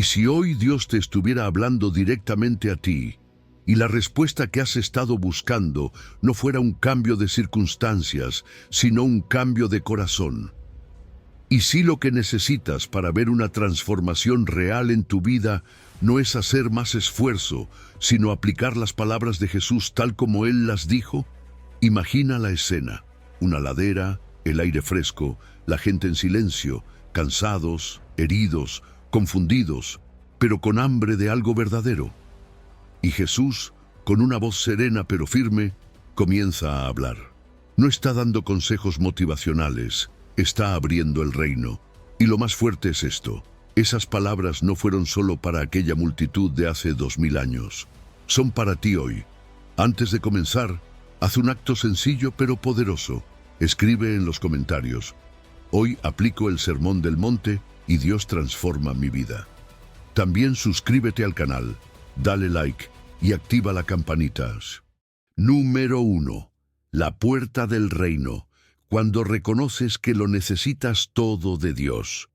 Y si hoy Dios te estuviera hablando directamente a ti, y la respuesta que has estado buscando no fuera un cambio de circunstancias, sino un cambio de corazón. Y si lo que necesitas para ver una transformación real en tu vida no es hacer más esfuerzo, sino aplicar las palabras de Jesús tal como Él las dijo, imagina la escena: una ladera, el aire fresco, la gente en silencio, cansados, heridos, confundidos, pero con hambre de algo verdadero. Y Jesús, con una voz serena pero firme, comienza a hablar. No está dando consejos motivacionales, está abriendo el reino. Y lo más fuerte es esto: esas palabras no fueron solo para aquella multitud de hace 2000 años. Son para ti hoy. Antes de comenzar, haz un acto sencillo pero poderoso. Escribe en los comentarios: hoy aplico el Sermón del Monte y Dios transforma mi vida. También suscríbete al canal, dale like y activa la campanita. Número 1. La puerta del reino. Cuando reconoces que lo necesitas todo de Dios.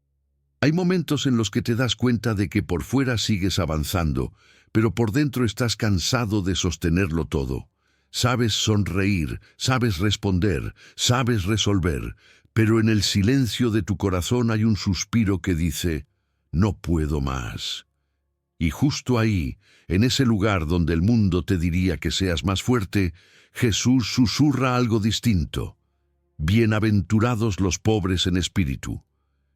Hay momentos en los que te das cuenta de que por fuera sigues avanzando, pero por dentro estás cansado de sostenerlo todo. Sabes sonreír, sabes responder, sabes resolver, pero en el silencio de tu corazón hay un suspiro que dice: no puedo más. Y justo ahí, en ese lugar donde el mundo te diría que seas más fuerte, Jesús susurra algo distinto. Bienaventurados los pobres en espíritu.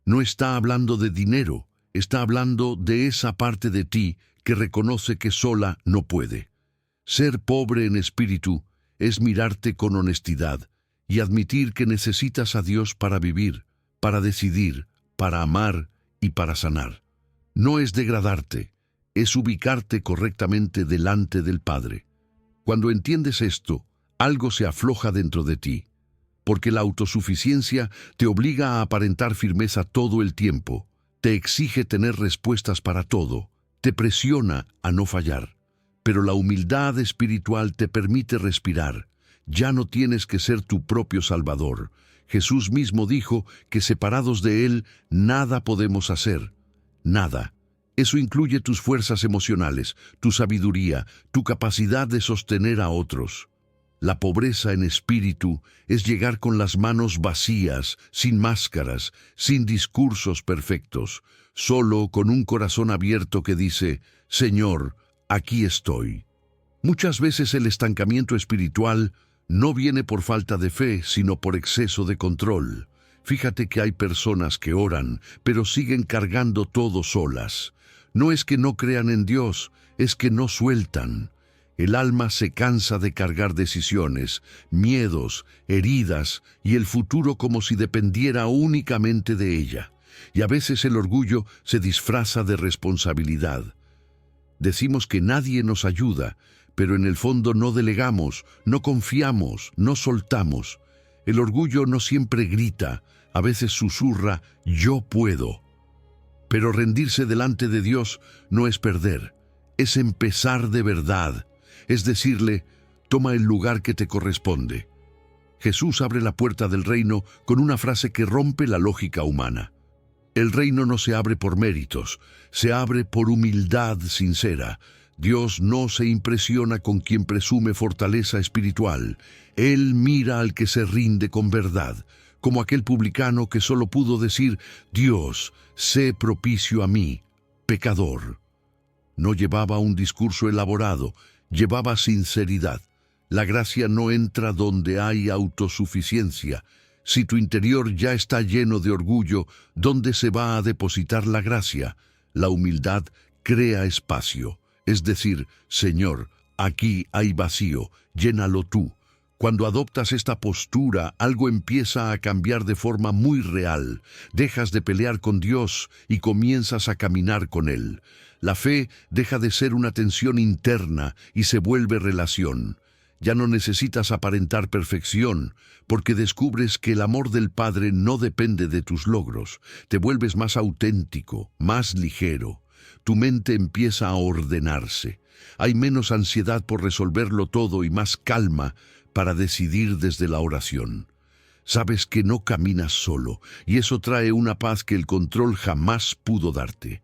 No está hablando de dinero, está hablando de esa parte de ti que reconoce que sola no puede. Ser pobre en espíritu es mirarte con honestidad y admitir que necesitas a Dios para vivir, para decidir, para amar y para sanar. No es degradarte, es ubicarte correctamente delante del Padre. Cuando entiendes esto, algo se afloja dentro de ti, porque la autosuficiencia te obliga a aparentar firmeza todo el tiempo, te exige tener respuestas para todo, te presiona a no fallar. Pero la humildad espiritual te permite respirar. Ya no tienes que ser tu propio Salvador. Jesús mismo dijo que separados de Él nada podemos hacer. Nada. Eso incluye tus fuerzas emocionales, tu sabiduría, tu capacidad de sostener a otros. La pobreza en espíritu es llegar con las manos vacías, sin máscaras, sin discursos perfectos, solo con un corazón abierto que dice: Señor, aquí estoy. Muchas veces el estancamiento espiritual no viene por falta de fe, sino por exceso de control. Fíjate que hay personas que oran, pero siguen cargando todo solas. No es que no crean en Dios, es que no sueltan. El alma se cansa de cargar decisiones, miedos, heridas y el futuro como si dependiera únicamente de ella. Y a veces el orgullo se disfraza de responsabilidad. Decimos que nadie nos ayuda, pero en el fondo no delegamos, no confiamos, no soltamos. El orgullo no siempre grita, a veces susurra: yo puedo. Pero rendirse delante de Dios no es perder, es empezar de verdad. Es decirle: toma el lugar que te corresponde. Jesús abre la puerta del reino con una frase que rompe la lógica humana. El reino no se abre por méritos, se abre por humildad sincera. Dios no se impresiona con quien presume fortaleza espiritual. Él mira al que se rinde con verdad, como aquel publicano que solo pudo decir: Dios, sé propicio a mí, pecador. No llevaba un discurso elaborado, llevaba sinceridad. La gracia no entra donde hay autosuficiencia. Si tu interior ya está lleno de orgullo, ¿dónde se va a depositar la gracia? La humildad crea espacio. Es decir: Señor, aquí hay vacío, llénalo tú. Cuando adoptas esta postura, algo empieza a cambiar de forma muy real. Dejas de pelear con Dios y comienzas a caminar con Él. La fe deja de ser una tensión interna y se vuelve relación. Ya no necesitas aparentar perfección, porque descubres que el amor del Padre no depende de tus logros. Te vuelves más auténtico, más ligero. Tu mente empieza a ordenarse. Hay menos ansiedad por resolverlo todo y más calma para decidir desde la oración. Sabes que no caminas solo, y eso trae una paz que el control jamás pudo darte.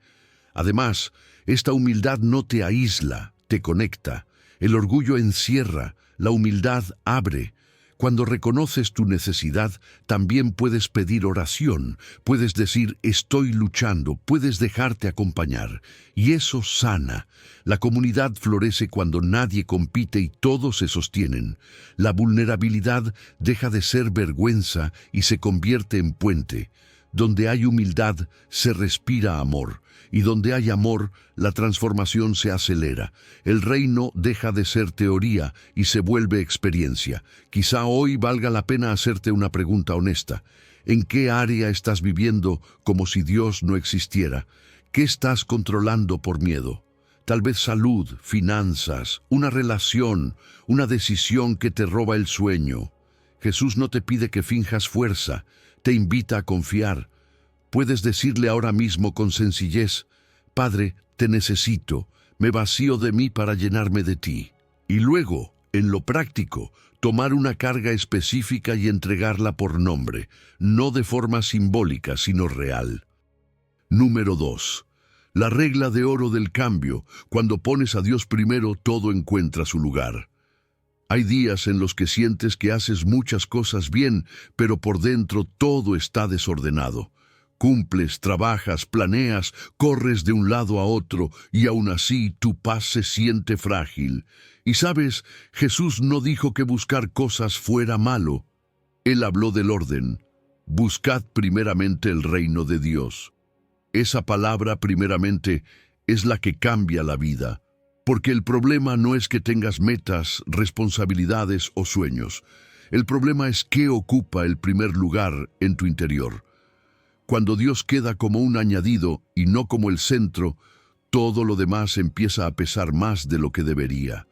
Además, esta humildad no te aísla, te conecta. El orgullo encierra, la humildad abre. Cuando reconoces tu necesidad, también puedes pedir oración, puedes decir estoy luchando, puedes dejarte acompañar. Y eso sana. La comunidad florece cuando nadie compite y todos se sostienen. La vulnerabilidad deja de ser vergüenza y se convierte en puente. Donde hay humildad, se respira amor. Y donde hay amor, la transformación se acelera. El reino deja de ser teoría y se vuelve experiencia. Quizá hoy valga la pena hacerte una pregunta honesta. ¿En qué área estás viviendo como si Dios no existiera? ¿Qué estás controlando por miedo? Tal vez salud, finanzas, una relación, una decisión que te roba el sueño. Jesús no te pide que finjas fuerza, te invita a confiar. Puedes decirle ahora mismo con sencillez, Padre, te necesito, me vacío de mí para llenarme de ti. Y luego, en lo práctico, tomar una carga específica y entregarla por nombre, no de forma simbólica, sino real. Número 2. La regla de oro del cambio. Cuando pones a Dios primero, todo encuentra su lugar. Hay días en los que sientes que haces muchas cosas bien, pero por dentro todo está desordenado. Cumples, trabajas, planeas, corres de un lado a otro y aún así tu paz se siente frágil. Y sabes, Jesús no dijo que buscar cosas fuera malo. Él habló del orden. Buscad primeramente el reino de Dios. Esa palabra primeramente es la que cambia la vida. Porque el problema no es que tengas metas, responsabilidades o sueños. El problema es qué ocupa el primer lugar en tu interior. Cuando Dios queda como un añadido y no como el centro, todo lo demás empieza a pesar más de lo que debería.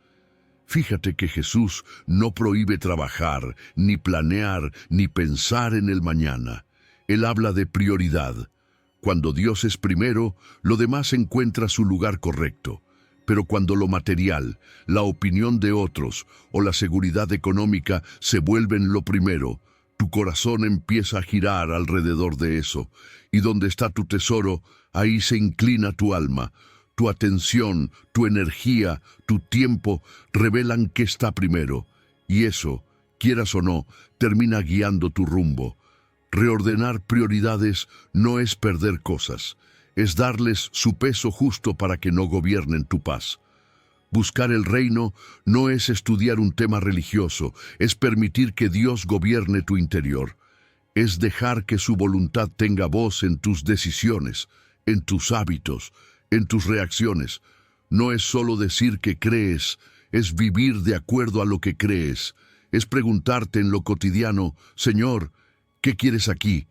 Fíjate que Jesús no prohíbe trabajar, ni planear, ni pensar en el mañana. Él habla de prioridad. Cuando Dios es primero, lo demás encuentra su lugar correcto. Pero cuando lo material, la opinión de otros o la seguridad económica se vuelven lo primero, tu corazón empieza a girar alrededor de eso, y donde está tu tesoro, ahí se inclina tu alma. Tu atención, tu energía, tu tiempo revelan qué está primero, y eso, quieras o no, termina guiando tu rumbo. Reordenar prioridades no es perder cosas, es darles su peso justo para que no gobiernen tu paz. Buscar el reino no es estudiar un tema religioso, es permitir que Dios gobierne tu interior. Es dejar que su voluntad tenga voz en tus decisiones, en tus hábitos, en tus reacciones. No es solo decir que crees, es vivir de acuerdo a lo que crees. Es preguntarte en lo cotidiano, Señor, ¿qué quieres aquí?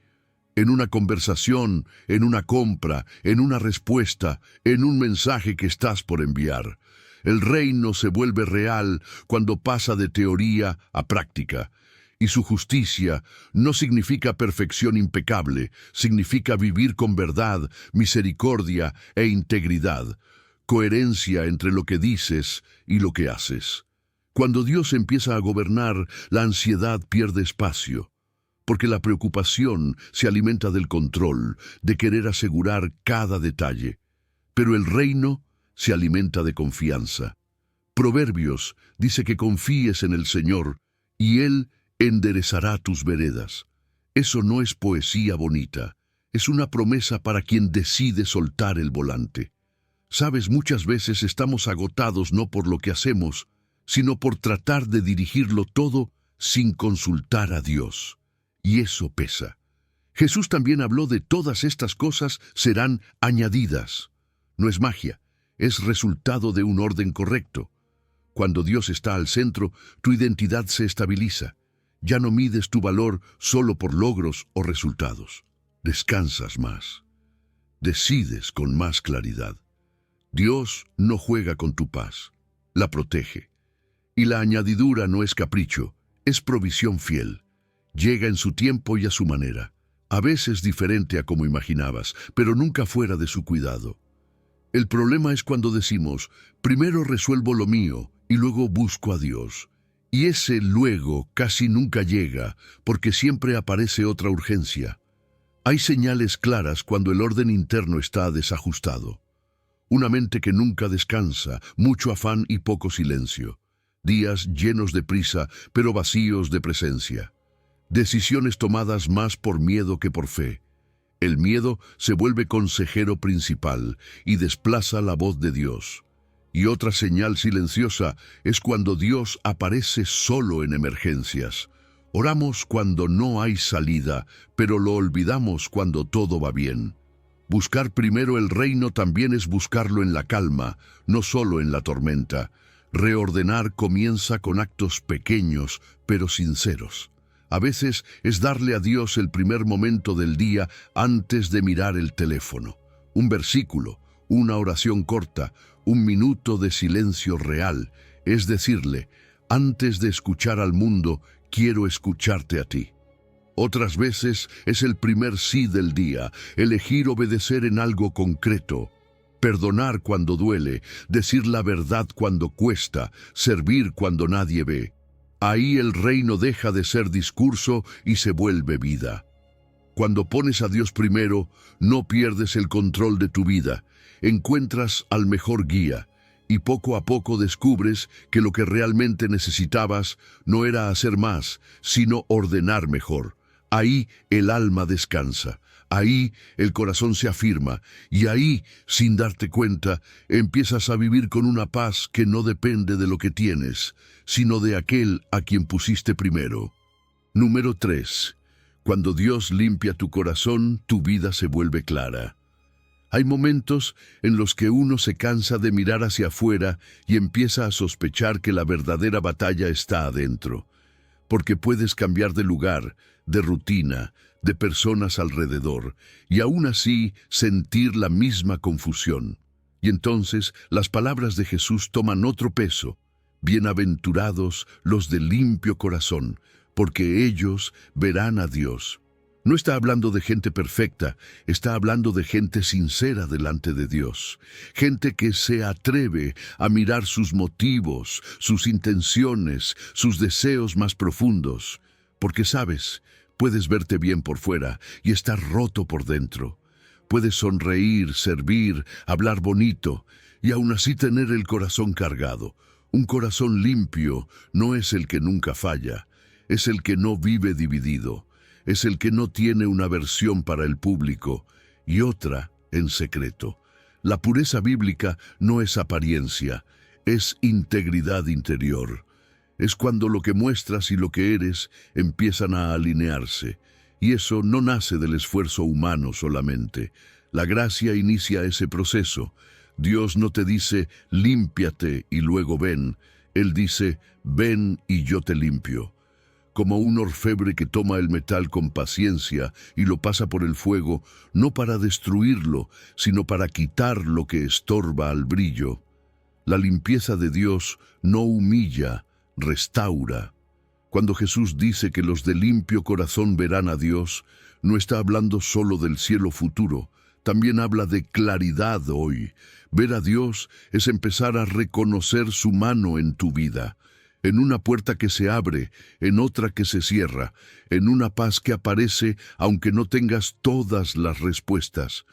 En una conversación, en una compra, en una respuesta, en un mensaje que estás por enviar. El reino se vuelve real cuando pasa de teoría a práctica. Y su justicia no significa perfección impecable, significa vivir con verdad, misericordia e integridad, coherencia entre lo que dices y lo que haces. Cuando Dios empieza a gobernar, la ansiedad pierde espacio, porque la preocupación se alimenta del control, de querer asegurar cada detalle. Pero el reino se alimenta de confianza. Proverbios dice que confíes en el Señor y Él enderezará tus veredas. Eso no es poesía bonita, es una promesa para quien decide soltar el volante. Sabes, muchas veces estamos agotados no por lo que hacemos, sino por tratar de dirigirlo todo sin consultar a Dios. Y eso pesa. Jesús también habló de todas estas cosas serán añadidas. No es magia. Es resultado de un orden correcto. Cuando Dios está al centro, tu identidad se estabiliza. Ya no mides tu valor solo por logros o resultados. Descansas más. Decides con más claridad. Dios no juega con tu paz, la protege. Y la añadidura no es capricho, es provisión fiel. Llega en su tiempo y a su manera. A veces diferente a como imaginabas, pero nunca fuera de su cuidado. El problema es cuando decimos, primero resuelvo lo mío y luego busco a Dios. Y ese luego casi nunca llega, porque siempre aparece otra urgencia. Hay señales claras cuando el orden interno está desajustado. Una mente que nunca descansa, mucho afán y poco silencio. Días llenos de prisa, pero vacíos de presencia. Decisiones tomadas más por miedo que por fe. El miedo se vuelve consejero principal y desplaza la voz de Dios. Y otra señal silenciosa es cuando Dios aparece solo en emergencias. Oramos cuando no hay salida, pero lo olvidamos cuando todo va bien. Buscar primero el reino también es buscarlo en la calma, no solo en la tormenta. Reordenar comienza con actos pequeños, pero sinceros. A veces es darle a Dios el primer momento del día antes de mirar el teléfono. Un versículo, una oración corta, un minuto de silencio real. Es decirle, antes de escuchar al mundo, quiero escucharte a ti. Otras veces es el primer sí del día, elegir obedecer en algo concreto. Perdonar cuando duele, decir la verdad cuando cuesta, servir cuando nadie ve. Ahí el reino deja de ser discurso y se vuelve vida. Cuando pones a Dios primero, no pierdes el control de tu vida, encuentras al mejor guía, y poco a poco descubres que lo que realmente necesitabas no era hacer más, sino ordenar mejor. Ahí el alma descansa, ahí el corazón se afirma, y ahí, sin darte cuenta, empiezas a vivir con una paz que no depende de lo que tienes, sino de aquel a quien pusiste primero. Número 3. Cuando Dios limpia tu corazón, tu vida se vuelve clara. Hay momentos en los que uno se cansa de mirar hacia afuera y empieza a sospechar que la verdadera batalla está adentro. Porque puedes cambiar de lugar, de rutina, de personas alrededor, y aún así sentir la misma confusión. Y entonces las palabras de Jesús toman otro peso. Bienaventurados los de limpio corazón, porque ellos verán a Dios. No está hablando de gente perfecta, está hablando de gente sincera delante de Dios. Gente que se atreve a mirar sus motivos, sus intenciones, sus deseos más profundos. Porque sabes, puedes verte bien por fuera y estar roto por dentro. Puedes sonreír, servir, hablar bonito y aún así tener el corazón cargado. Un corazón limpio no es el que nunca falla, es el que no vive dividido. Es el que no tiene una versión para el público y otra en secreto. La pureza bíblica no es apariencia, es integridad interior. Es cuando lo que muestras y lo que eres empiezan a alinearse. Y eso no nace del esfuerzo humano solamente. La gracia inicia ese proceso. Dios no te dice, límpiate y luego ven. Él dice, ven y yo te limpio. Como un orfebre que toma el metal con paciencia y lo pasa por el fuego, no para destruirlo, sino para quitar lo que estorba al brillo. La limpieza de Dios no humilla, restaura. Cuando Jesús dice que los de limpio corazón verán a Dios, no está hablando solo del cielo futuro, también habla de claridad hoy. Ver a Dios es empezar a reconocer su mano en tu vida. En una puerta que se abre, en otra que se cierra, en una paz que aparece aunque no tengas todas las respuestas.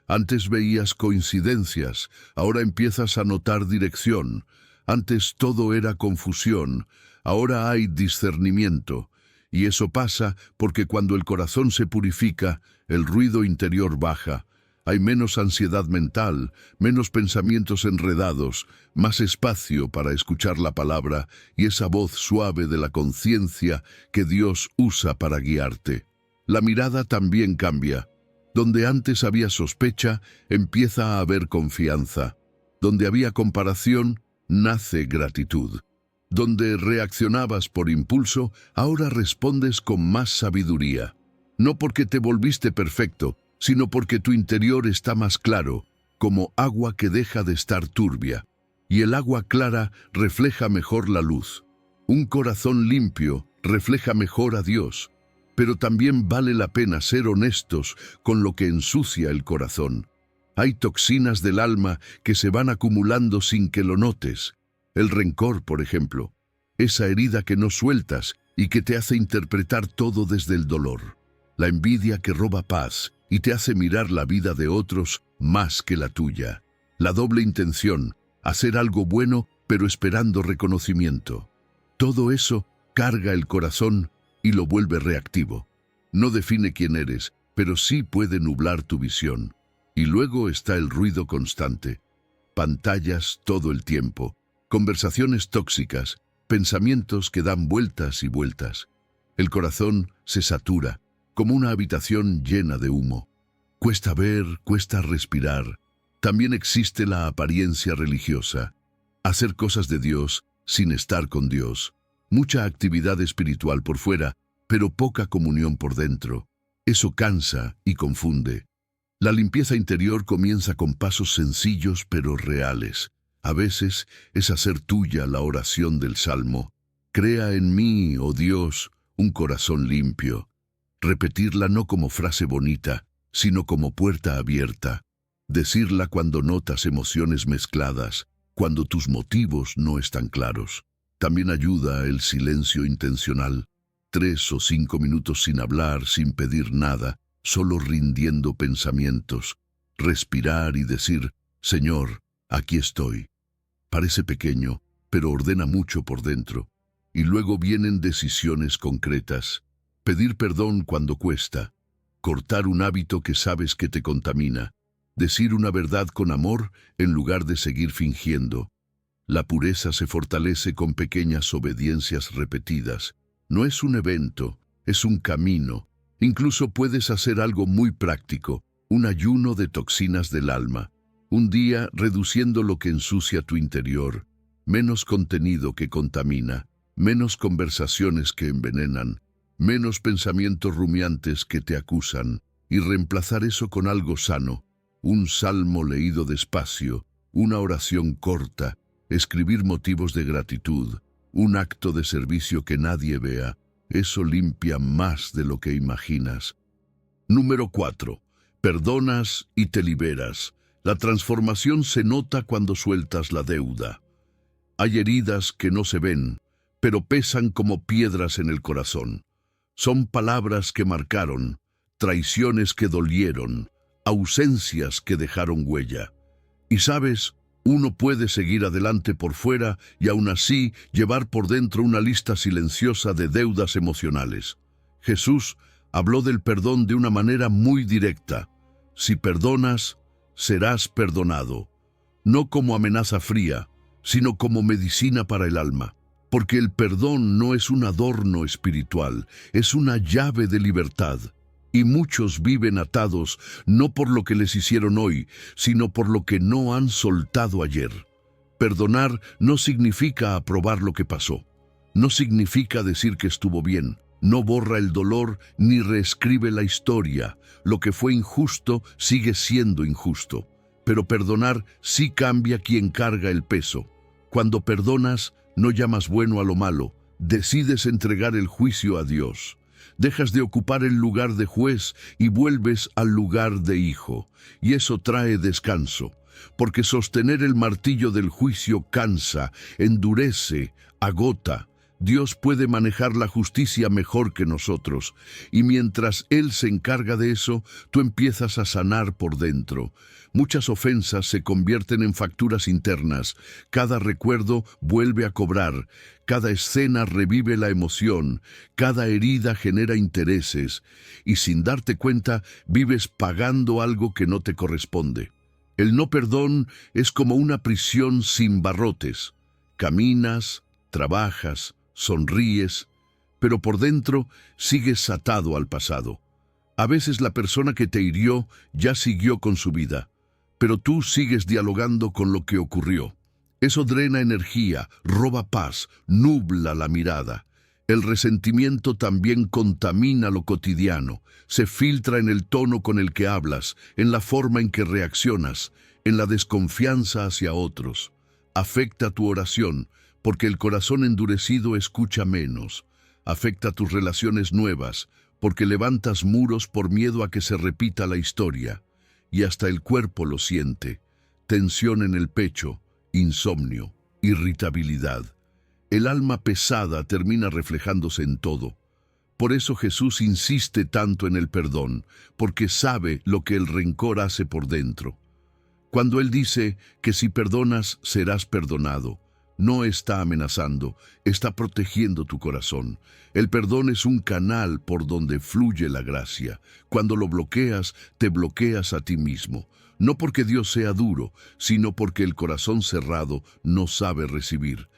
Antes veías coincidencias, ahora empiezas a notar dirección. Antes todo era confusión, ahora hay discernimiento. Y eso pasa porque cuando el corazón se purifica, el ruido interior baja. Hay menos ansiedad mental, menos pensamientos enredados, más espacio para escuchar la palabra y esa voz suave de la conciencia que Dios usa para guiarte. La mirada también cambia. Donde antes había sospecha, empieza a haber confianza. Donde había comparación, nace gratitud. Donde reaccionabas por impulso, ahora respondes con más sabiduría. No porque te volviste perfecto, sino porque tu interior está más claro, como agua que deja de estar turbia, y el agua clara refleja mejor la luz. Un corazón limpio refleja mejor a Dios, pero también vale la pena ser honestos con lo que ensucia el corazón. Hay toxinas del alma que se van acumulando sin que lo notes. El rencor, por ejemplo, esa herida que no sueltas y que te hace interpretar todo desde el dolor. La envidia que roba paz y te hace mirar la vida de otros más que la tuya. La doble intención, hacer algo bueno pero esperando reconocimiento. Todo eso carga el corazón y lo vuelve reactivo. No define quién eres, pero sí puede nublar tu visión. Y luego está el ruido constante. Pantallas todo el tiempo, conversaciones tóxicas, pensamientos que dan vueltas y vueltas. El corazón se satura, como una habitación llena de humo. Cuesta ver, cuesta respirar. También existe la apariencia religiosa. Hacer cosas de Dios sin estar con Dios. Mucha actividad espiritual por fuera, pero poca comunión por dentro. Eso cansa y confunde. La limpieza interior comienza con pasos sencillos pero reales. A veces es hacer tuya la oración del Salmo. Crea en mí, oh Dios, un corazón limpio. Repetirla no como frase bonita, sino como puerta abierta. Decirla cuando notas emociones mezcladas, cuando tus motivos no están claros. También ayuda el silencio intencional. 3 o 5 minutos sin hablar, sin pedir nada, solo rindiendo pensamientos. Respirar y decir, Señor, aquí estoy. Parece pequeño, pero ordena mucho por dentro. Y luego vienen decisiones concretas. Pedir perdón cuando cuesta. Cortar un hábito que sabes que te contamina. Decir una verdad con amor en lugar de seguir fingiendo. La pureza se fortalece con pequeñas obediencias repetidas. No es un evento, es un camino. Incluso puedes hacer algo muy práctico, un ayuno de toxinas del alma. Un día reduciendo lo que ensucia tu interior. Menos contenido que contamina, menos conversaciones que envenenan, menos pensamientos rumiantes que te acusan, y reemplazar eso con algo sano. Un salmo leído despacio, una oración corta, escribir motivos de gratitud, un acto de servicio que nadie vea. Eso limpia más de lo que imaginas. Número 4. Perdonas y te liberas. La transformación se nota cuando sueltas la deuda. Hay heridas que no se ven, pero pesan como piedras en el corazón. Son palabras que marcaron, traiciones que dolieron, ausencias que dejaron huella. Y sabes, uno puede seguir adelante por fuera y aún así llevar por dentro una lista silenciosa de deudas emocionales. Jesús habló del perdón de una manera muy directa. Si perdonas, serás perdonado. No como amenaza fría, sino como medicina para el alma. Porque el perdón no es un adorno espiritual, es una llave de libertad. Y muchos viven atados no por lo que les hicieron hoy, sino por lo que no han soltado ayer. Perdonar no significa aprobar lo que pasó. No significa decir que estuvo bien. No borra el dolor ni reescribe la historia. Lo que fue injusto sigue siendo injusto. Pero perdonar sí cambia quien carga el peso. Cuando perdonas, no llamas bueno a lo malo. Decides entregar el juicio a Dios. Dejas de ocupar el lugar de juez y vuelves al lugar de hijo. Y eso trae descanso, porque sostener el martillo del juicio cansa, endurece, agota. Dios puede manejar la justicia mejor que nosotros, y mientras Él se encarga de eso, tú empiezas a sanar por dentro. Muchas ofensas se convierten en facturas internas, cada recuerdo vuelve a cobrar, cada escena revive la emoción, cada herida genera intereses, y sin darte cuenta vives pagando algo que no te corresponde. El no perdón es como una prisión sin barrotes. Caminas, trabajas, sonríes, pero por dentro sigues atado al pasado. A veces la persona que te hirió ya siguió con su vida, pero tú sigues dialogando con lo que ocurrió. Eso drena energía, roba paz, nubla la mirada. El resentimiento también contamina lo cotidiano, se filtra en el tono con el que hablas, en la forma en que reaccionas, en la desconfianza hacia otros. Afecta tu oración, porque el corazón endurecido escucha menos. Afecta tus relaciones nuevas, porque levantas muros por miedo a que se repita la historia. Y hasta el cuerpo lo siente. Tensión en el pecho, insomnio, irritabilidad. El alma pesada termina reflejándose en todo. Por eso Jesús insiste tanto en el perdón, porque sabe lo que el rencor hace por dentro. Cuando Él dice que si perdonas, serás perdonado, no está amenazando, está protegiendo tu corazón. El perdón es un canal por donde fluye la gracia. Cuando lo bloqueas, te bloqueas a ti mismo. No porque Dios sea duro, sino porque el corazón cerrado no sabe recibir.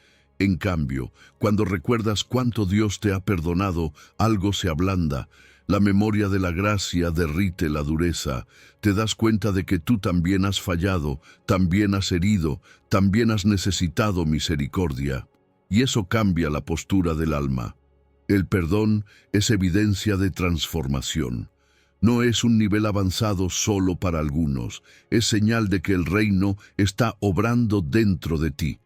En cambio, cuando recuerdas cuánto Dios te ha perdonado, algo se ablanda. La memoria de la gracia derrite la dureza. Te das cuenta de que tú también has fallado, también has herido, también has necesitado misericordia. Y eso cambia la postura del alma. El perdón es evidencia de transformación. No es un nivel avanzado solo para algunos, es señal de que el reino está obrando dentro de ti.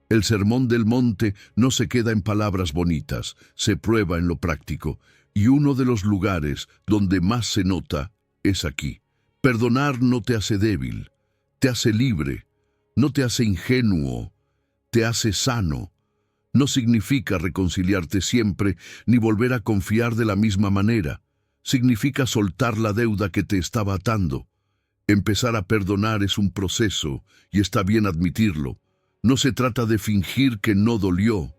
El sermón del monte no se queda en palabras bonitas, se prueba en lo práctico. Y uno de los lugares donde más se nota es aquí. Perdonar no te hace débil, te hace libre, no te hace ingenuo, te hace sano. No significa reconciliarte siempre ni volver a confiar de la misma manera. Significa soltar la deuda que te estaba atando. Empezar a perdonar es un proceso y está bien admitirlo. No se trata de fingir que no dolió.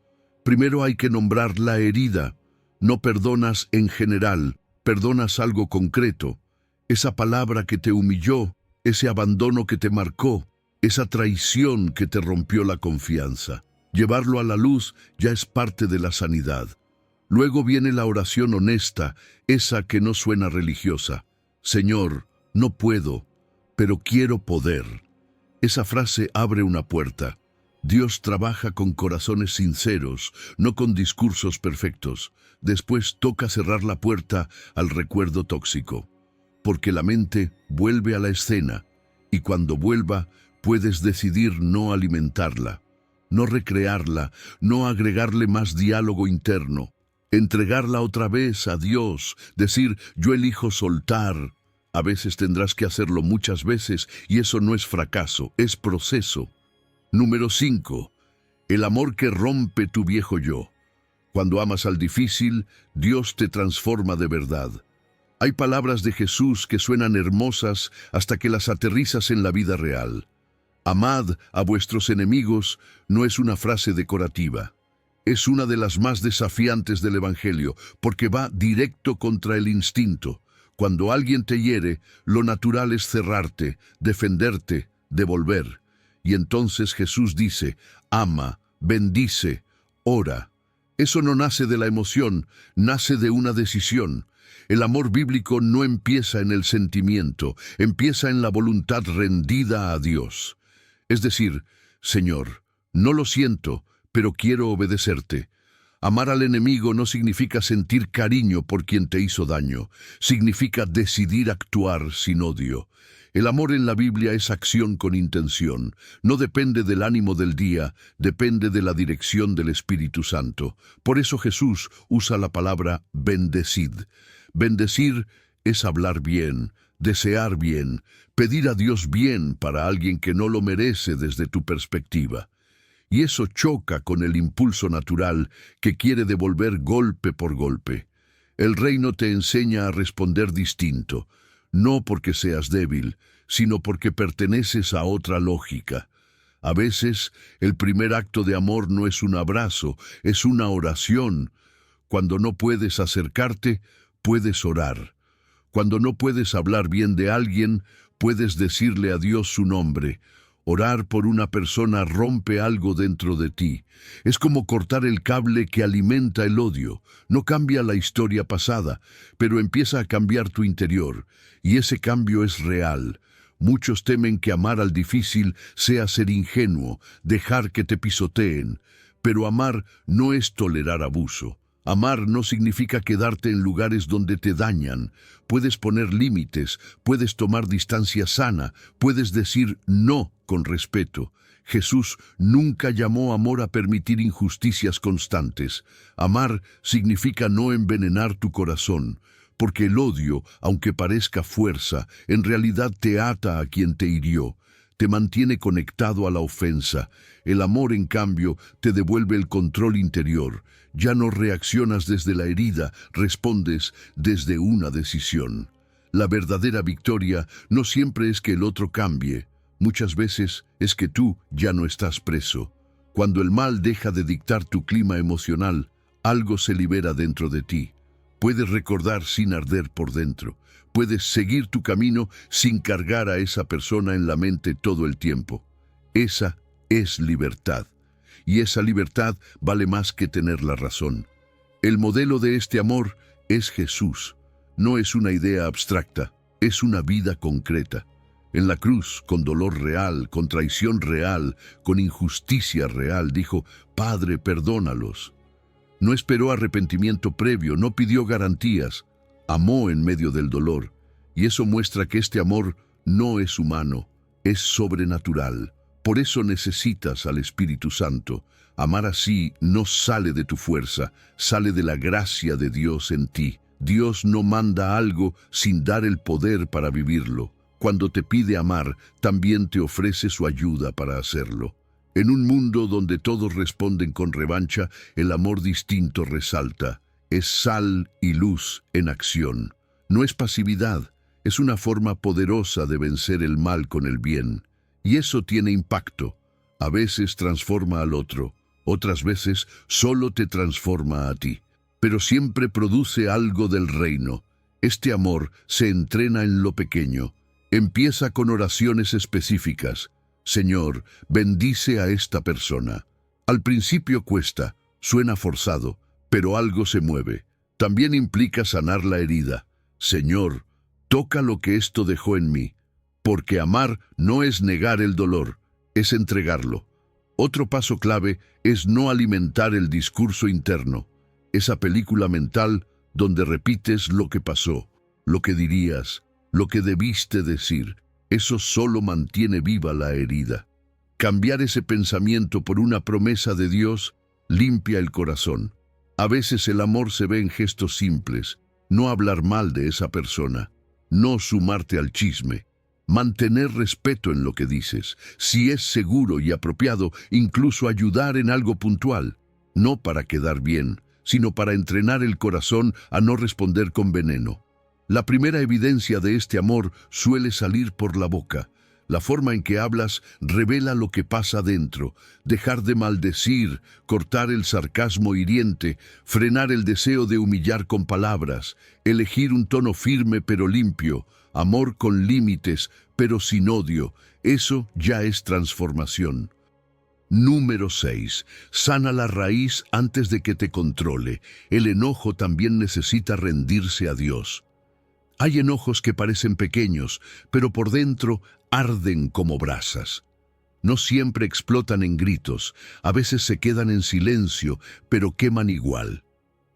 Primero hay que nombrar la herida. No perdonas en general, perdonas algo concreto. Esa palabra que te humilló, ese abandono que te marcó, esa traición que te rompió la confianza. Llevarlo a la luz ya es parte de la sanidad. Luego viene la oración honesta, esa que no suena religiosa. Señor, no puedo, pero quiero poder. Esa frase abre una puerta. Dios trabaja con corazones sinceros, no con discursos perfectos. Después toca cerrar la puerta al recuerdo tóxico, porque la mente vuelve a la escena, y cuando vuelva, puedes decidir no alimentarla, no recrearla, no agregarle más diálogo interno, entregarla otra vez a Dios, decir, yo elijo soltar. A veces tendrás que hacerlo muchas veces, y eso no es fracaso, es proceso. Número 5. El amor que rompe tu viejo yo. Cuando amas al difícil, Dios te transforma de verdad. Hay palabras de Jesús que suenan hermosas hasta que las aterrizas en la vida real. Amad a vuestros enemigos no es una frase decorativa. Es una de las más desafiantes del Evangelio, porque va directo contra el instinto. Cuando alguien te hiere, lo natural es cerrarte, defenderte, devolver. Y entonces Jesús dice, ama, bendice, ora. Eso no nace de la emoción, nace de una decisión. El amor bíblico no empieza en el sentimiento, empieza en la voluntad rendida a Dios. Es decir, Señor, no lo siento, pero quiero obedecerte. Amar al enemigo no significa sentir cariño por quien te hizo daño, significa decidir actuar sin odio. El amor en la Biblia es acción con intención. No depende del ánimo del día, depende de la dirección del Espíritu Santo. Por eso Jesús usa la palabra bendecid. Bendecir es hablar bien, desear bien, pedir a Dios bien para alguien que no lo merece desde tu perspectiva. Y eso choca con el impulso natural que quiere devolver golpe por golpe. El reino te enseña a responder distinto. No porque seas débil, sino porque perteneces a otra lógica. A veces, el primer acto de amor no es un abrazo, es una oración. Cuando no puedes acercarte, puedes orar. Cuando no puedes hablar bien de alguien, puedes decirle a Dios su nombre. Orar por una persona rompe algo dentro de ti. Es como cortar el cable que alimenta el odio. No cambia la historia pasada, pero empieza a cambiar tu interior. Y ese cambio es real. Muchos temen que amar al difícil sea ser ingenuo, dejar que te pisoteen. Pero amar no es tolerar abuso. Amar no significa quedarte en lugares donde te dañan. Puedes poner límites, puedes tomar distancia sana, puedes decir no con respeto. Jesús nunca llamó amor a permitir injusticias constantes. Amar significa no envenenar tu corazón, porque el odio, aunque parezca fuerza, en realidad te ata a quien te hirió. Te mantiene conectado a la ofensa. El amor, en cambio, te devuelve el control interior. Ya no reaccionas desde la herida, respondes desde una decisión. La verdadera victoria no siempre es que el otro cambie. Muchas veces es que tú ya no estás preso. Cuando el mal deja de dictar tu clima emocional, algo se libera dentro de ti. Puedes recordar sin arder por dentro. Puedes seguir tu camino sin cargar a esa persona en la mente todo el tiempo. Esa es libertad. Y esa libertad vale más que tener la razón. El modelo de este amor es Jesús. No es una idea abstracta, es una vida concreta. En la cruz, con dolor real, con traición real, con injusticia real, dijo: Padre, perdónalos. No esperó arrepentimiento previo, no pidió garantías. Amó en medio del dolor. Y eso muestra que este amor no es humano, es sobrenatural. Por eso necesitas al Espíritu Santo. Amar así no sale de tu fuerza, sale de la gracia de Dios en ti. Dios no manda algo sin dar el poder para vivirlo. Cuando te pide amar, también te ofrece su ayuda para hacerlo. En un mundo donde todos responden con revancha, el amor distinto resalta. Es sal y luz en acción. No es pasividad, es una forma poderosa de vencer el mal con el bien. Y eso tiene impacto. A veces transforma al otro, otras veces solo te transforma a ti. Pero siempre produce algo del reino. Este amor se entrena en lo pequeño. Empieza con oraciones específicas. Señor, bendice a esta persona. Al principio cuesta, suena forzado, pero algo se mueve. También implica sanar la herida. Señor, toca lo que esto dejó en mí. Porque amar no es negar el dolor, es entregarlo. Otro paso clave es no alimentar el discurso interno. Esa película mental donde repites lo que pasó, lo que dirías, lo que debiste decir. Eso solo mantiene viva la herida. Cambiar ese pensamiento por una promesa de Dios limpia el corazón. A veces el amor se ve en gestos simples. No hablar mal de esa persona, no sumarte al chisme, mantener respeto en lo que dices, si es seguro y apropiado, incluso ayudar en algo puntual, no para quedar bien, sino para entrenar el corazón a no responder con veneno. La primera evidencia de este amor suele salir por la boca. La forma en que hablas revela lo que pasa dentro. Dejar de maldecir, cortar el sarcasmo hiriente, frenar el deseo de humillar con palabras, elegir un tono firme pero limpio, amor con límites pero sin odio. Eso ya es transformación. Número 6. Sana la raíz antes de que te controle. El enojo también necesita rendirse a Dios. Hay enojos que parecen pequeños, pero por dentro arden como brasas. No siempre explotan en gritos, a veces se quedan en silencio, pero queman igual.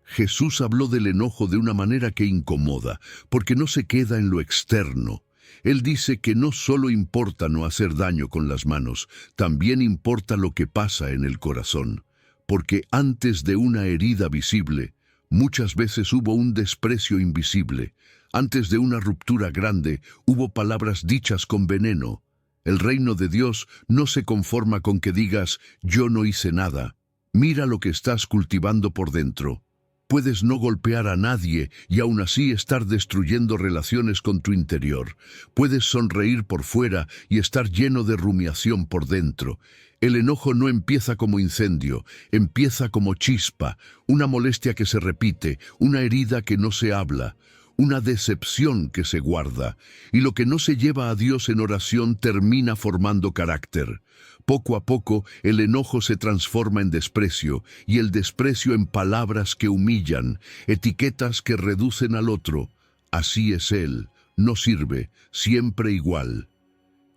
Jesús habló del enojo de una manera que incomoda, porque no se queda en lo externo. Él dice que no solo importa no hacer daño con las manos, también importa lo que pasa en el corazón. Porque antes de una herida visible, muchas veces hubo un desprecio invisible. Antes de una ruptura grande, hubo palabras dichas con veneno. El reino de Dios no se conforma con que digas, yo no hice nada. Mira lo que estás cultivando por dentro. Puedes no golpear a nadie y aún así estar destruyendo relaciones con tu interior. Puedes sonreír por fuera y estar lleno de rumiación por dentro. El enojo no empieza como incendio, empieza como chispa, una molestia que se repite, una herida que no se habla, una decepción que se guarda, y lo que no se lleva a Dios en oración termina formando carácter. Poco a poco, el enojo se transforma en desprecio, y el desprecio en palabras que humillan, etiquetas que reducen al otro. Así es él, no sirve, siempre igual.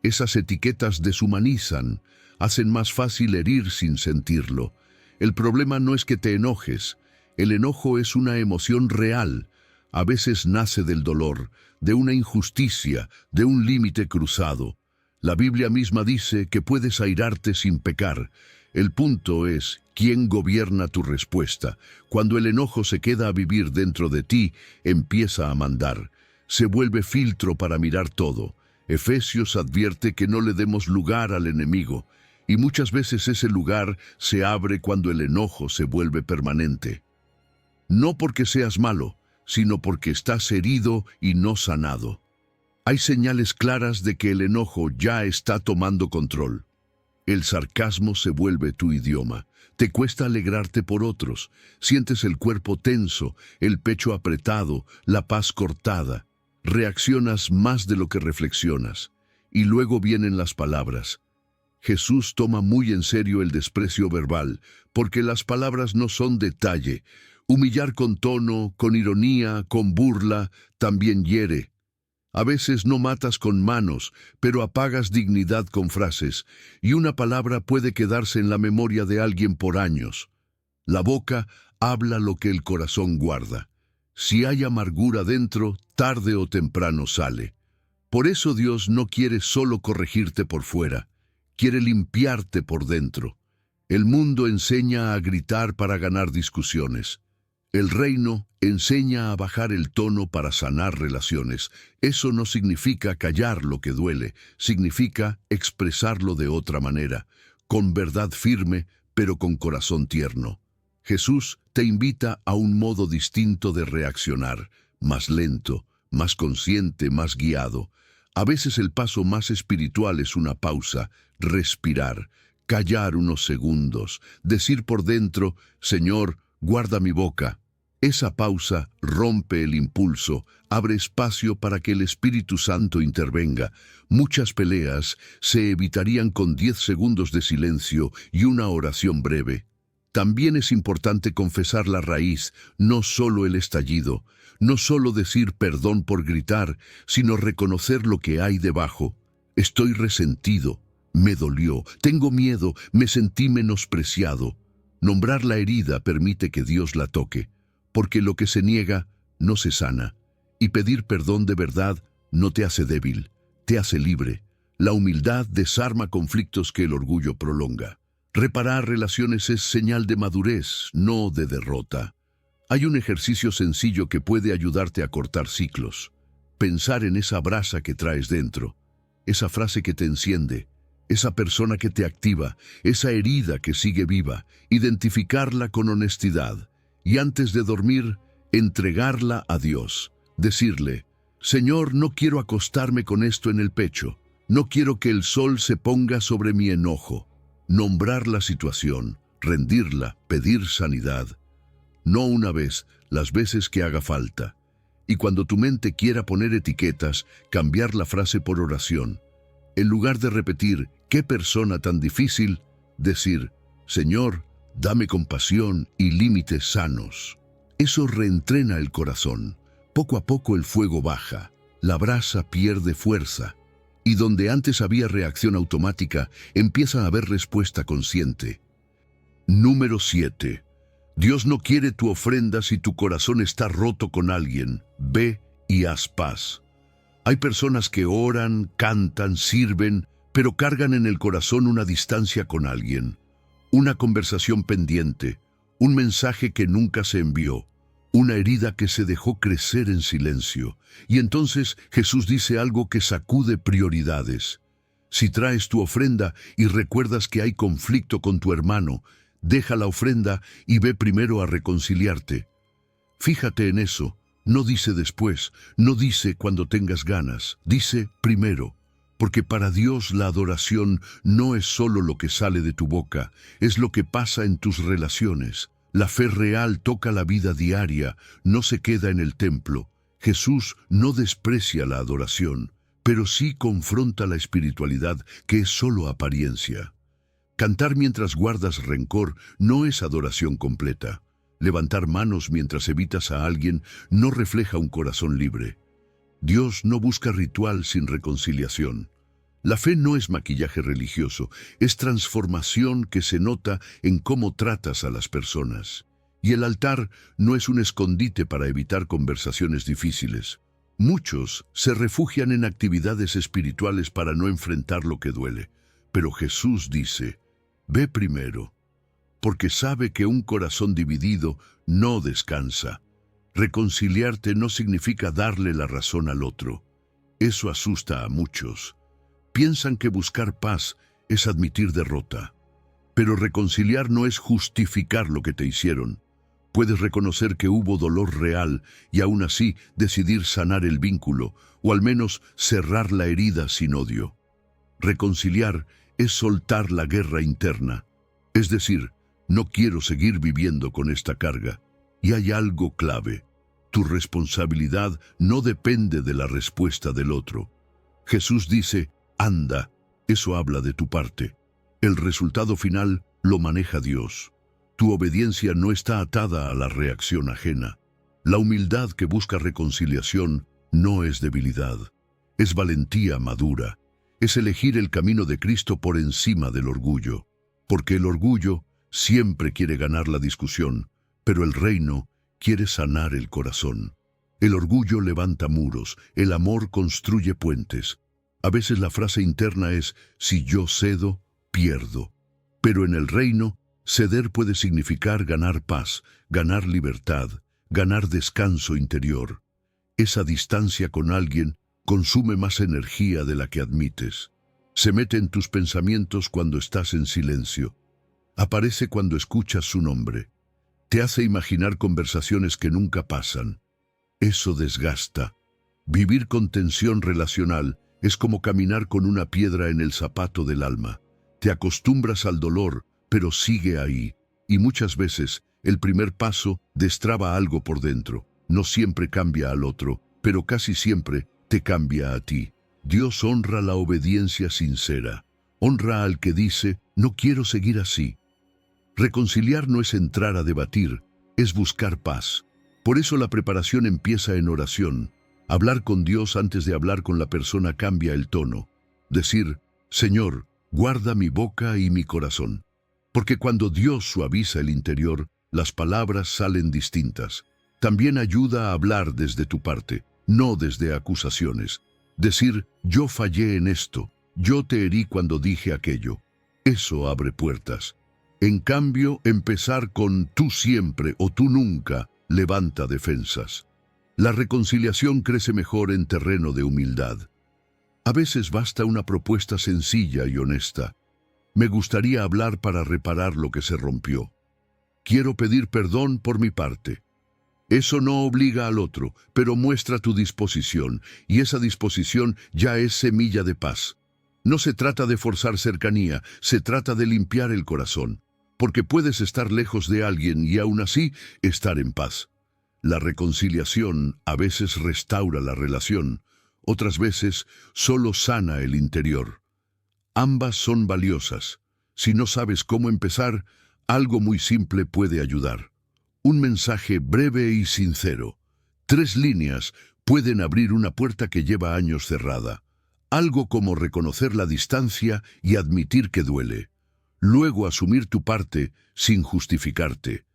Esas etiquetas deshumanizan, hacen más fácil herir sin sentirlo. El problema no es que te enojes, el enojo es una emoción real. A veces nace del dolor, de una injusticia, de un límite cruzado. La Biblia misma dice que puedes airarte sin pecar. El punto es, ¿quién gobierna tu respuesta? Cuando el enojo se queda a vivir dentro de ti, empieza a mandar. Se vuelve filtro para mirar todo. Efesios advierte que no le demos lugar al enemigo. Y muchas veces ese lugar se abre cuando el enojo se vuelve permanente. No porque seas malo, sino porque estás herido y no sanado. Hay señales claras de que el enojo ya está tomando control. El sarcasmo se vuelve tu idioma. Te cuesta alegrarte por otros. Sientes el cuerpo tenso, el pecho apretado, la paz cortada. Reaccionas más de lo que reflexionas. Y luego vienen las palabras. Jesús toma muy en serio el desprecio verbal, porque las palabras no son detalle. Humillar con tono, con ironía, con burla, también hiere. A veces no matas con manos, pero apagas dignidad con frases, y una palabra puede quedarse en la memoria de alguien por años. La boca habla lo que el corazón guarda. Si hay amargura dentro, tarde o temprano sale. Por eso Dios no quiere solo corregirte por fuera, quiere limpiarte por dentro. El mundo enseña a gritar para ganar discusiones. El reino enseña a bajar el tono para sanar relaciones. Eso no significa callar lo que duele, significa expresarlo de otra manera, con verdad firme, pero con corazón tierno. Jesús te invita a un modo distinto de reaccionar, más lento, más consciente, más guiado. A veces el paso más espiritual es una pausa, respirar, callar unos segundos, decir por dentro, Señor, guarda mi boca. Esa pausa rompe el impulso, abre espacio para que el Espíritu Santo intervenga. Muchas peleas se evitarían con 10 segundos de silencio y una oración breve. También es importante confesar la raíz, no solo el estallido, no solo decir perdón por gritar, sino reconocer lo que hay debajo. Estoy resentido, me dolió, tengo miedo, me sentí menospreciado. Nombrar la herida permite que Dios la toque, porque lo que se niega no se sana, y pedir perdón de verdad no te hace débil, te hace libre. La humildad desarma conflictos que el orgullo prolonga. Reparar relaciones es señal de madurez, no de derrota. Hay un ejercicio sencillo que puede ayudarte a cortar ciclos. Pensar en esa brasa que traes dentro, esa frase que te enciende, esa persona que te activa, esa herida que sigue viva, identificarla con honestidad. Y antes de dormir, entregarla a Dios. Decirle, Señor, no quiero acostarme con esto en el pecho. No quiero que el sol se ponga sobre mi enojo. Nombrar la situación, rendirla, pedir sanidad. No una vez, las veces que haga falta. Y cuando tu mente quiera poner etiquetas, cambiar la frase por oración. En lugar de repetir, qué persona tan difícil, decir, Señor, dame compasión y límites sanos. Eso reentrena el corazón. Poco a poco el fuego baja, la brasa pierde fuerza, y donde antes había reacción automática, empieza a haber respuesta consciente. Número 7. Dios no quiere tu ofrenda si tu corazón está roto con alguien. Ve y haz paz. Hay personas que oran, cantan, sirven, pero cargan en el corazón una distancia con alguien. Una conversación pendiente, un mensaje que nunca se envió, una herida que se dejó crecer en silencio. Y entonces Jesús dice algo que sacude prioridades. Si traes tu ofrenda y recuerdas que hay conflicto con tu hermano, deja la ofrenda y ve primero a reconciliarte. Fíjate en eso, no dice después, no dice cuando tengas ganas, dice primero. Porque para Dios la adoración no es solo lo que sale de tu boca, es lo que pasa en tus relaciones. La fe real toca la vida diaria, no se queda en el templo. Jesús no desprecia la adoración, pero sí confronta la espiritualidad que es solo apariencia. Cantar mientras guardas rencor no es adoración completa. Levantar manos mientras evitas a alguien no refleja un corazón libre. Dios no busca ritual sin reconciliación. La fe no es maquillaje religioso, es transformación que se nota en cómo tratas a las personas. Y el altar no es un escondite para evitar conversaciones difíciles. Muchos se refugian en actividades espirituales para no enfrentar lo que duele. Pero Jesús dice, ve primero, porque sabe que un corazón dividido no descansa. Reconciliarte no significa darle la razón al otro. Eso asusta a muchos. Piensan que buscar paz es admitir derrota. Pero reconciliar no es justificar lo que te hicieron. Puedes reconocer que hubo dolor real y aún así decidir sanar el vínculo, o al menos cerrar la herida sin odio. Reconciliar es soltar la guerra interna. Es decir, no quiero seguir viviendo con esta carga. Y hay algo clave. Tu responsabilidad no depende de la respuesta del otro. Jesús dice, anda, eso habla de tu parte. El resultado final lo maneja Dios. Tu obediencia no está atada a la reacción ajena. La humildad que busca reconciliación no es debilidad. Es valentía madura. Es elegir el camino de Cristo por encima del orgullo. Porque el orgullo siempre quiere ganar la discusión, pero el reino quiere sanar el corazón. El orgullo levanta muros, el amor construye puentes. A veces la frase interna es, si yo cedo, pierdo. Pero en el reino, ceder puede significar ganar paz, ganar libertad, ganar descanso interior. Esa distancia con alguien consume más energía de la que admites. Se mete en tus pensamientos cuando estás en silencio. Aparece cuando escuchas su nombre. Te hace imaginar conversaciones que nunca pasan. Eso desgasta. Vivir con tensión relacional es como caminar con una piedra en el zapato del alma. Te acostumbras al dolor, pero sigue ahí. Y muchas veces, el primer paso destraba algo por dentro. No siempre cambia al otro, pero casi siempre te cambia a ti. Dios honra la obediencia sincera. Honra al que dice, no quiero seguir así. Reconciliar no es entrar a debatir, es buscar paz. Por eso la preparación empieza en oración. Hablar con Dios antes de hablar con la persona cambia el tono. Decir, Señor, guarda mi boca y mi corazón. Porque cuando Dios suaviza el interior, las palabras salen distintas. También ayuda a hablar desde tu parte, no desde acusaciones. Decir, yo fallé en esto, yo te herí cuando dije aquello. Eso abre puertas. En cambio, empezar con tú siempre o tú nunca levanta defensas. La reconciliación crece mejor en terreno de humildad. A veces basta una propuesta sencilla y honesta. Me gustaría hablar para reparar lo que se rompió. Quiero pedir perdón por mi parte. Eso no obliga al otro, pero muestra tu disposición, y esa disposición ya es semilla de paz. No se trata de forzar cercanía, se trata de limpiar el corazón, porque puedes estar lejos de alguien y aún así estar en paz. La reconciliación a veces restaura la relación, otras veces solo sana el interior. Ambas son valiosas. Si no sabes cómo empezar, algo muy simple puede ayudar. Un mensaje breve y sincero. 3 líneas pueden abrir una puerta que lleva años cerrada. Algo como reconocer la distancia y admitir que duele. Luego asumir tu parte sin justificarte.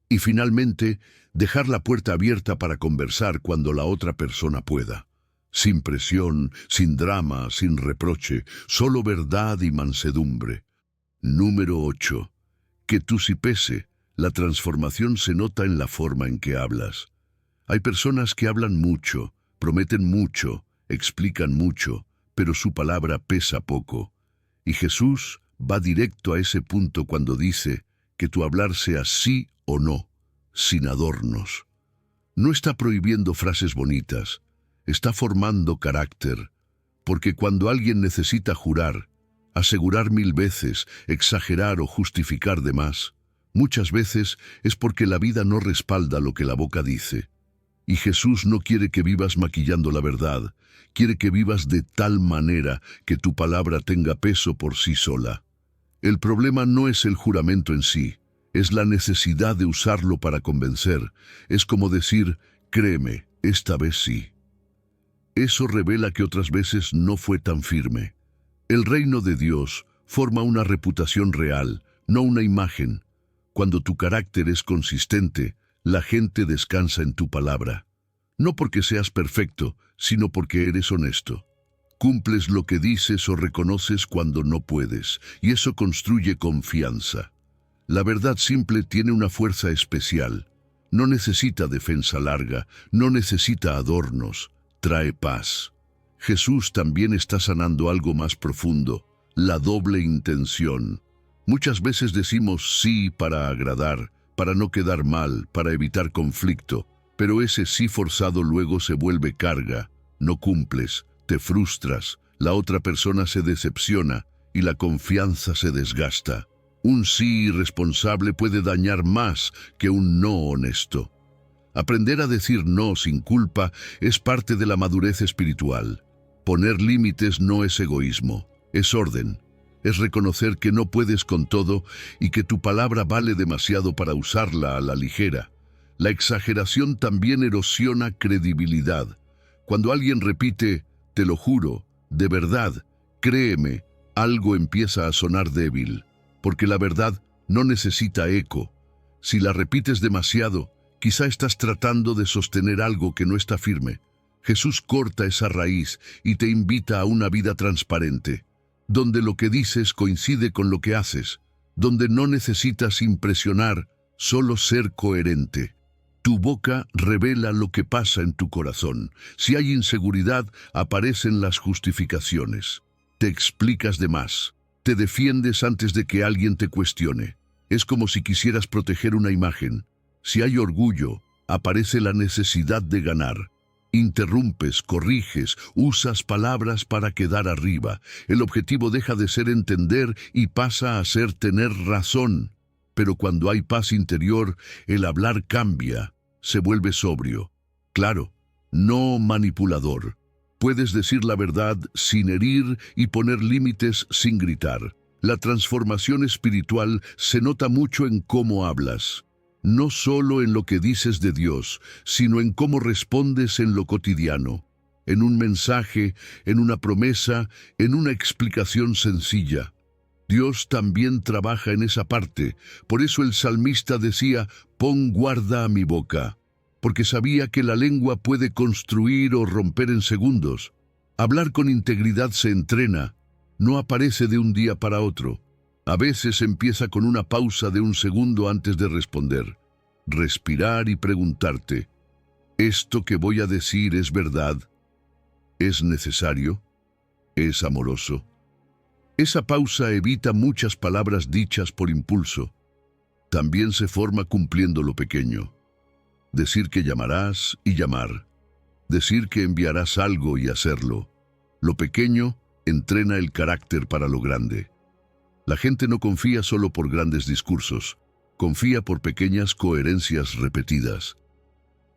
Y finalmente, dejar la puerta abierta para conversar cuando la otra persona pueda. Sin presión, sin drama, sin reproche, solo verdad y mansedumbre. Número 8. Que tú sí pese. La transformación se nota en la forma en que hablas. Hay personas que hablan mucho, prometen mucho, explican mucho, pero su palabra pesa poco. Y Jesús va directo a ese punto cuando dice que tu hablar sea sí o no, sin adornos. No está prohibiendo frases bonitas, está formando carácter, porque cuando alguien necesita jurar, asegurar 1000 veces, exagerar o justificar de más, muchas veces es porque la vida no respalda lo que la boca dice. Y Jesús no quiere que vivas maquillando la verdad, quiere que vivas de tal manera que tu palabra tenga peso por sí sola. El problema no es el juramento en sí, es la necesidad de usarlo para convencer. Es como decir, créeme, esta vez sí. Eso revela que otras veces no fue tan firme. El reino de Dios forma una reputación real, no una imagen. Cuando tu carácter es consistente, la gente descansa en tu palabra. No porque seas perfecto, sino porque eres honesto. Cumples lo que dices o reconoces cuando no puedes, y eso construye confianza. La verdad simple tiene una fuerza especial. No necesita defensa larga, no necesita adornos, trae paz. Jesús también está sanando algo más profundo, la doble intención. Muchas veces decimos sí para agradar, para no quedar mal, para evitar conflicto, pero ese sí forzado luego se vuelve carga. No cumples, te frustras, la otra persona se decepciona y la confianza se desgasta. Un sí irresponsable puede dañar más que un no honesto. Aprender a decir no sin culpa es parte de la madurez espiritual. Poner límites no es egoísmo, es orden. Es reconocer que no puedes con todo y que tu palabra vale demasiado para usarla a la ligera. La exageración también erosiona credibilidad. Cuando alguien repite, te lo juro, de verdad, créeme, algo empieza a sonar débil, porque la verdad no necesita eco. Si la repites demasiado, quizá estás tratando de sostener algo que no está firme. Jesús corta esa raíz y te invita a una vida transparente, donde lo que dices coincide con lo que haces, donde no necesitas impresionar, solo ser coherente. Tu boca revela lo que pasa en tu corazón. Si hay inseguridad, aparecen las justificaciones. Te explicas de más. Te defiendes antes de que alguien te cuestione. Es como si quisieras proteger una imagen. Si hay orgullo, aparece la necesidad de ganar. Interrumpes, corriges, usas palabras para quedar arriba. El objetivo deja de ser entender y pasa a ser tener razón. Pero cuando hay paz interior, el hablar cambia, se vuelve sobrio. Claro, no manipulador. Puedes decir la verdad sin herir y poner límites sin gritar. La transformación espiritual se nota mucho en cómo hablas. No solo en lo que dices de Dios, sino en cómo respondes en lo cotidiano. En un mensaje, en una promesa, en una explicación sencilla. Dios también trabaja en esa parte. Por eso el salmista decía, pon guarda a mi boca, porque sabía que la lengua puede construir o romper en segundos. Hablar con integridad se entrena, no aparece de un día para otro. A veces empieza con una pausa de un segundo antes de responder. Respirar y preguntarte, ¿esto que voy a decir es verdad? ¿Es necesario? ¿Es amoroso? Esa pausa evita muchas palabras dichas por impulso. También se forma cumpliendo lo pequeño. Decir que llamarás y llamar. Decir que enviarás algo y hacerlo. Lo pequeño entrena el carácter para lo grande. La gente no confía solo por grandes discursos, confía por pequeñas coherencias repetidas.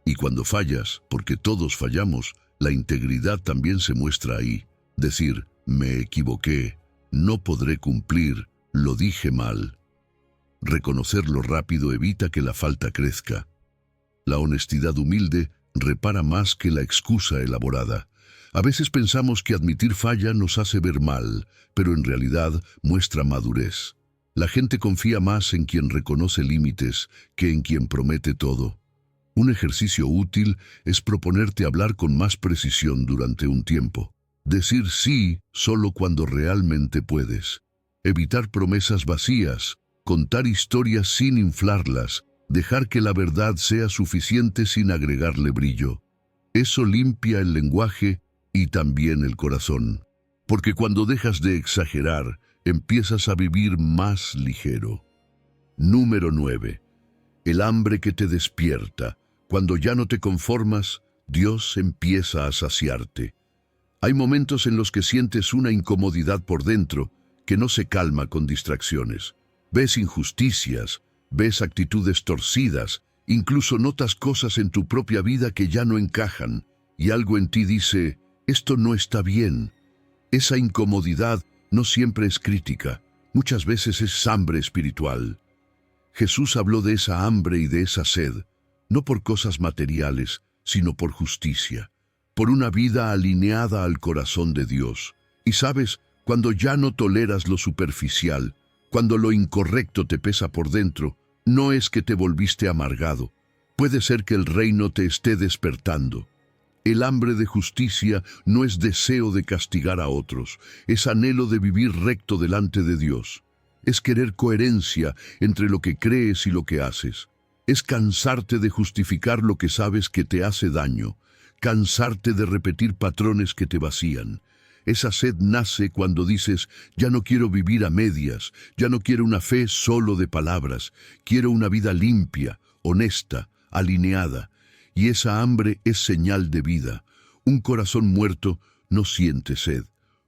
Y cuando fallas, porque todos fallamos, la integridad también se muestra ahí. Decir, me equivoqué, no podré cumplir, lo dije mal. Reconocerlo rápido evita que la falta crezca. La honestidad humilde repara más que la excusa elaborada. A veces pensamos que admitir falla nos hace ver mal, pero en realidad muestra madurez. La gente confía más en quien reconoce límites que en quien promete todo. Un ejercicio útil es proponerte hablar con más precisión durante un tiempo. Decir sí solo cuando realmente puedes. Evitar promesas vacías, contar historias sin inflarlas, dejar que la verdad sea suficiente sin agregarle brillo. Eso limpia el lenguaje y también el corazón. Porque cuando dejas de exagerar, empiezas a vivir más ligero. Número 9. El hambre que te despierta. Cuando ya no te conformas, Dios empieza a saciarte. Hay momentos en los que sientes una incomodidad por dentro que no se calma con distracciones. Ves injusticias, ves actitudes torcidas, incluso notas cosas en tu propia vida que ya no encajan, y algo en ti dice, esto no está bien. Esa incomodidad no siempre es crítica, muchas veces es hambre espiritual. Jesús habló de esa hambre y de esa sed, no por cosas materiales, sino por justicia, por una vida alineada al corazón de Dios. Y sabes, cuando ya no toleras lo superficial, cuando lo incorrecto te pesa por dentro, no es que te volviste amargado. Puede ser que el reino te esté despertando. El hambre de justicia no es deseo de castigar a otros, es anhelo de vivir recto delante de Dios. Es querer coherencia entre lo que crees y lo que haces. Es cansarte de justificar lo que sabes que te hace daño, cansarte de repetir patrones que te vacían. Esa sed nace cuando dices, ya no quiero vivir a medias, ya no quiero una fe solo de palabras, quiero una vida limpia, honesta, alineada. Y esa hambre es señal de vida. Un corazón muerto no siente sed.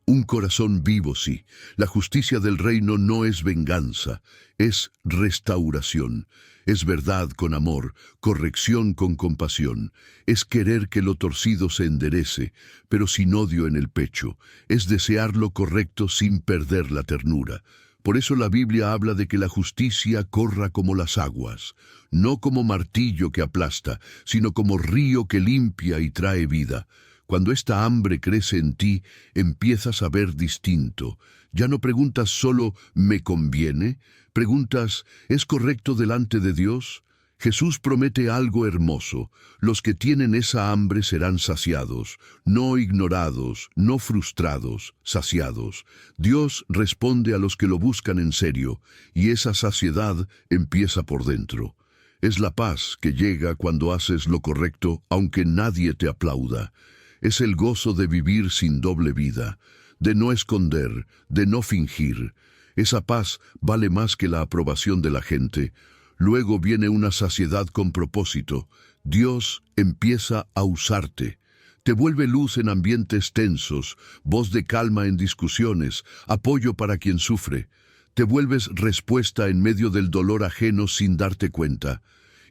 Un corazón vivo sí. La justicia del reino no es venganza, es restauración. Es verdad con amor, corrección con compasión. Es querer que lo torcido se enderece, pero sin odio en el pecho. Es desear lo correcto sin perder la ternura. Por eso la Biblia habla de que la justicia corra como las aguas, no como martillo que aplasta, sino como río que limpia y trae vida. Cuando esta hambre crece en ti, empiezas a ver distinto. Ya no preguntas solo ¿me conviene? Preguntas ¿es correcto delante de Dios? Jesús promete algo hermoso. Los que tienen esa hambre serán saciados, no ignorados, no frustrados, saciados. Dios responde a los que lo buscan en serio, y esa saciedad empieza por dentro. Es la paz que llega cuando haces lo correcto, aunque nadie te aplauda. Es el gozo de vivir sin doble vida, de no esconder, de no fingir. Esa paz vale más que la aprobación de la gente. Luego viene una saciedad con propósito. Dios empieza a usarte. Te vuelve luz en ambientes tensos, voz de calma en discusiones, apoyo para quien sufre. Te vuelves respuesta en medio del dolor ajeno sin darte cuenta.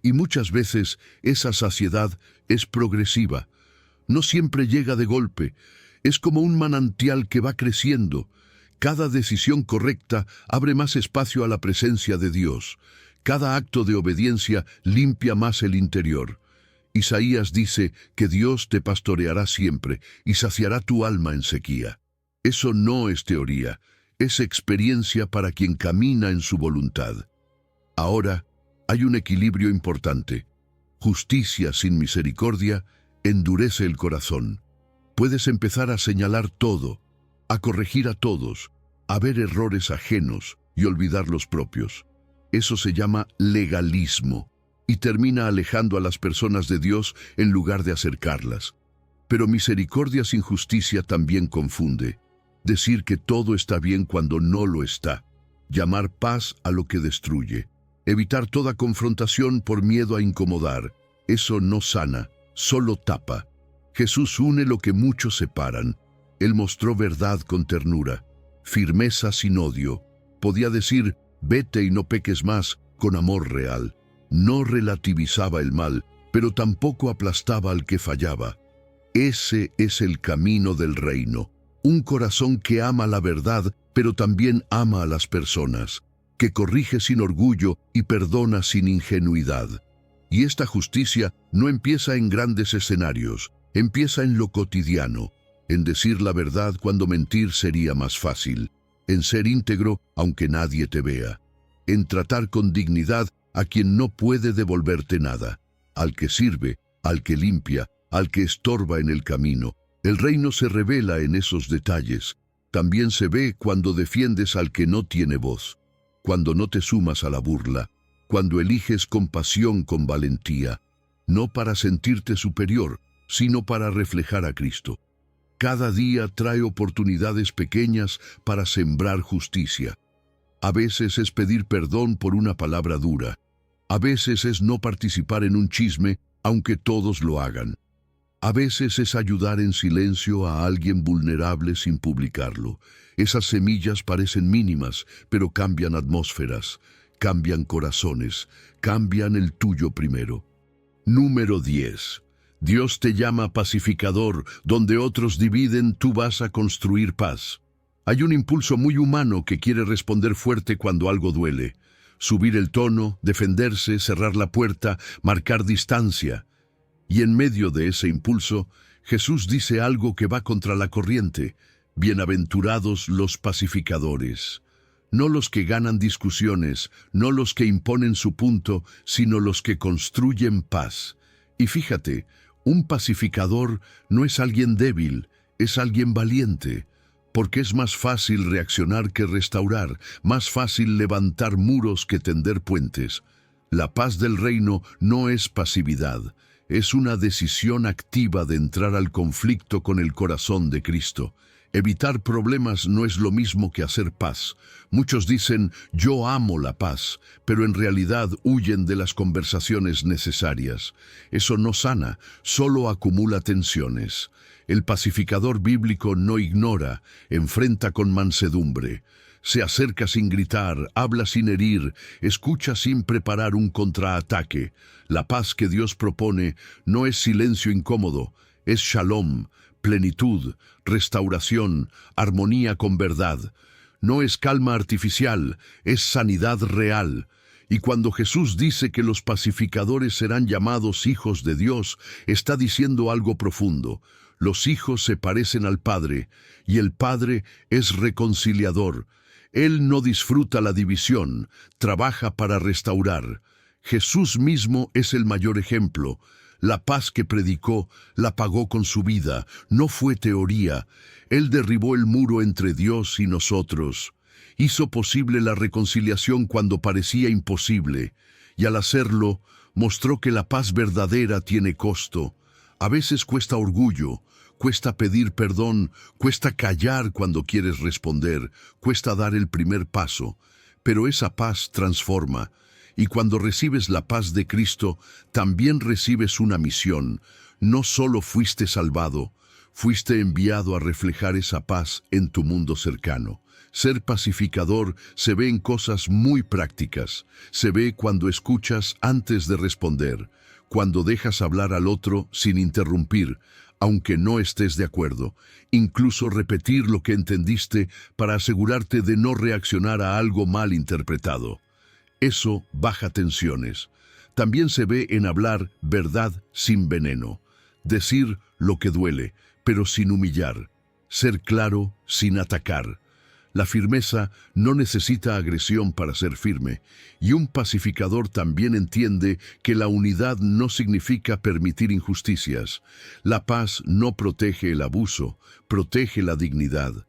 Y muchas veces esa saciedad es progresiva. No siempre llega de golpe. Es como un manantial que va creciendo. Cada decisión correcta abre más espacio a la presencia de Dios. Cada acto de obediencia limpia más el interior. Isaías dice que Dios te pastoreará siempre y saciará tu alma en sequía. Eso no es teoría, es experiencia para quien camina en su voluntad. Ahora, hay un equilibrio importante. Justicia sin misericordia endurece el corazón. Puedes empezar a señalar todo, a corregir a todos, a ver errores ajenos y olvidar los propios. Eso se llama legalismo y termina alejando a las personas de Dios en lugar de acercarlas. Pero misericordia sin justicia también confunde. Decir que todo está bien cuando no lo está. Llamar paz a lo que destruye. Evitar toda confrontación por miedo a incomodar. Eso no sana, solo tapa. Jesús une lo que muchos separan. Él mostró verdad con ternura, firmeza sin odio. Podía decir, vete y no peques más, con amor real. No relativizaba el mal, pero tampoco aplastaba al que fallaba. Ese es el camino del reino. Un corazón que ama la verdad, pero también ama a las personas, que corrige sin orgullo y perdona sin ingenuidad. Y esta justicia no empieza en grandes escenarios, empieza en lo cotidiano, en decir la verdad cuando mentir sería más fácil, en ser íntegro aunque nadie te vea, en tratar con dignidad a quien no puede devolverte nada, al que sirve, al que limpia, al que estorba en el camino. El reino se revela en esos detalles. También se ve cuando defiendes al que no tiene voz, cuando no te sumas a la burla, cuando eliges compasión con valentía, no para sentirte superior, sino para reflejar a Cristo. Cada día trae oportunidades pequeñas para sembrar justicia. A veces es pedir perdón por una palabra dura. A veces es no participar en un chisme, aunque todos lo hagan. A veces es ayudar en silencio a alguien vulnerable sin publicarlo. Esas semillas parecen mínimas, pero cambian atmósferas, cambian corazones, cambian el tuyo primero. Número 10. Dios te llama pacificador. Donde otros dividen, tú vas a construir paz. Hay un impulso muy humano que quiere responder fuerte cuando algo duele. Subir el tono, defenderse, cerrar la puerta, marcar distancia. Y en medio de ese impulso, Jesús dice algo que va contra la corriente. Bienaventurados los pacificadores. No los que ganan discusiones, no los que imponen su punto, sino los que construyen paz. Y fíjate, un pacificador no es alguien débil, es alguien valiente. Porque es más fácil reaccionar que restaurar, más fácil levantar muros que tender puentes. La paz del reino no es pasividad, es una decisión activa de entrar al conflicto con el corazón de Cristo. Evitar problemas no es lo mismo que hacer paz. Muchos dicen, yo amo la paz, pero en realidad huyen de las conversaciones necesarias. Eso no sana, solo acumula tensiones. El pacificador bíblico no ignora, enfrenta con mansedumbre. Se acerca sin gritar, habla sin herir, escucha sin preparar un contraataque. La paz que Dios propone no es silencio incómodo, es shalom, plenitud, restauración, armonía con verdad. No es calma artificial, es sanidad real. Y cuando Jesús dice que los pacificadores serán llamados hijos de Dios, está diciendo algo profundo. Los hijos se parecen al Padre, y el Padre es reconciliador. Él no disfruta la división, trabaja para restaurar. Jesús mismo es el mayor ejemplo. La paz que predicó la pagó con su vida, no fue teoría. Él derribó el muro entre Dios y nosotros. Hizo posible la reconciliación cuando parecía imposible, y al hacerlo, mostró que la paz verdadera tiene costo. A veces cuesta orgullo, cuesta pedir perdón, cuesta callar cuando quieres responder, cuesta dar el primer paso, pero esa paz transforma. Y cuando recibes la paz de Cristo, también recibes una misión. No solo fuiste salvado, fuiste enviado a reflejar esa paz en tu mundo cercano. Ser pacificador se ve en cosas muy prácticas. Se ve cuando escuchas antes de responder, cuando dejas hablar al otro sin interrumpir, aunque no estés de acuerdo, incluso repetir lo que entendiste para asegurarte de no reaccionar a algo mal interpretado. Eso baja tensiones. También se ve en hablar verdad sin veneno, decir lo que duele, pero sin humillar, ser claro sin atacar. La firmeza no necesita agresión para ser firme, y un pacificador también entiende que la unidad no significa permitir injusticias. La paz no protege el abuso, protege la dignidad.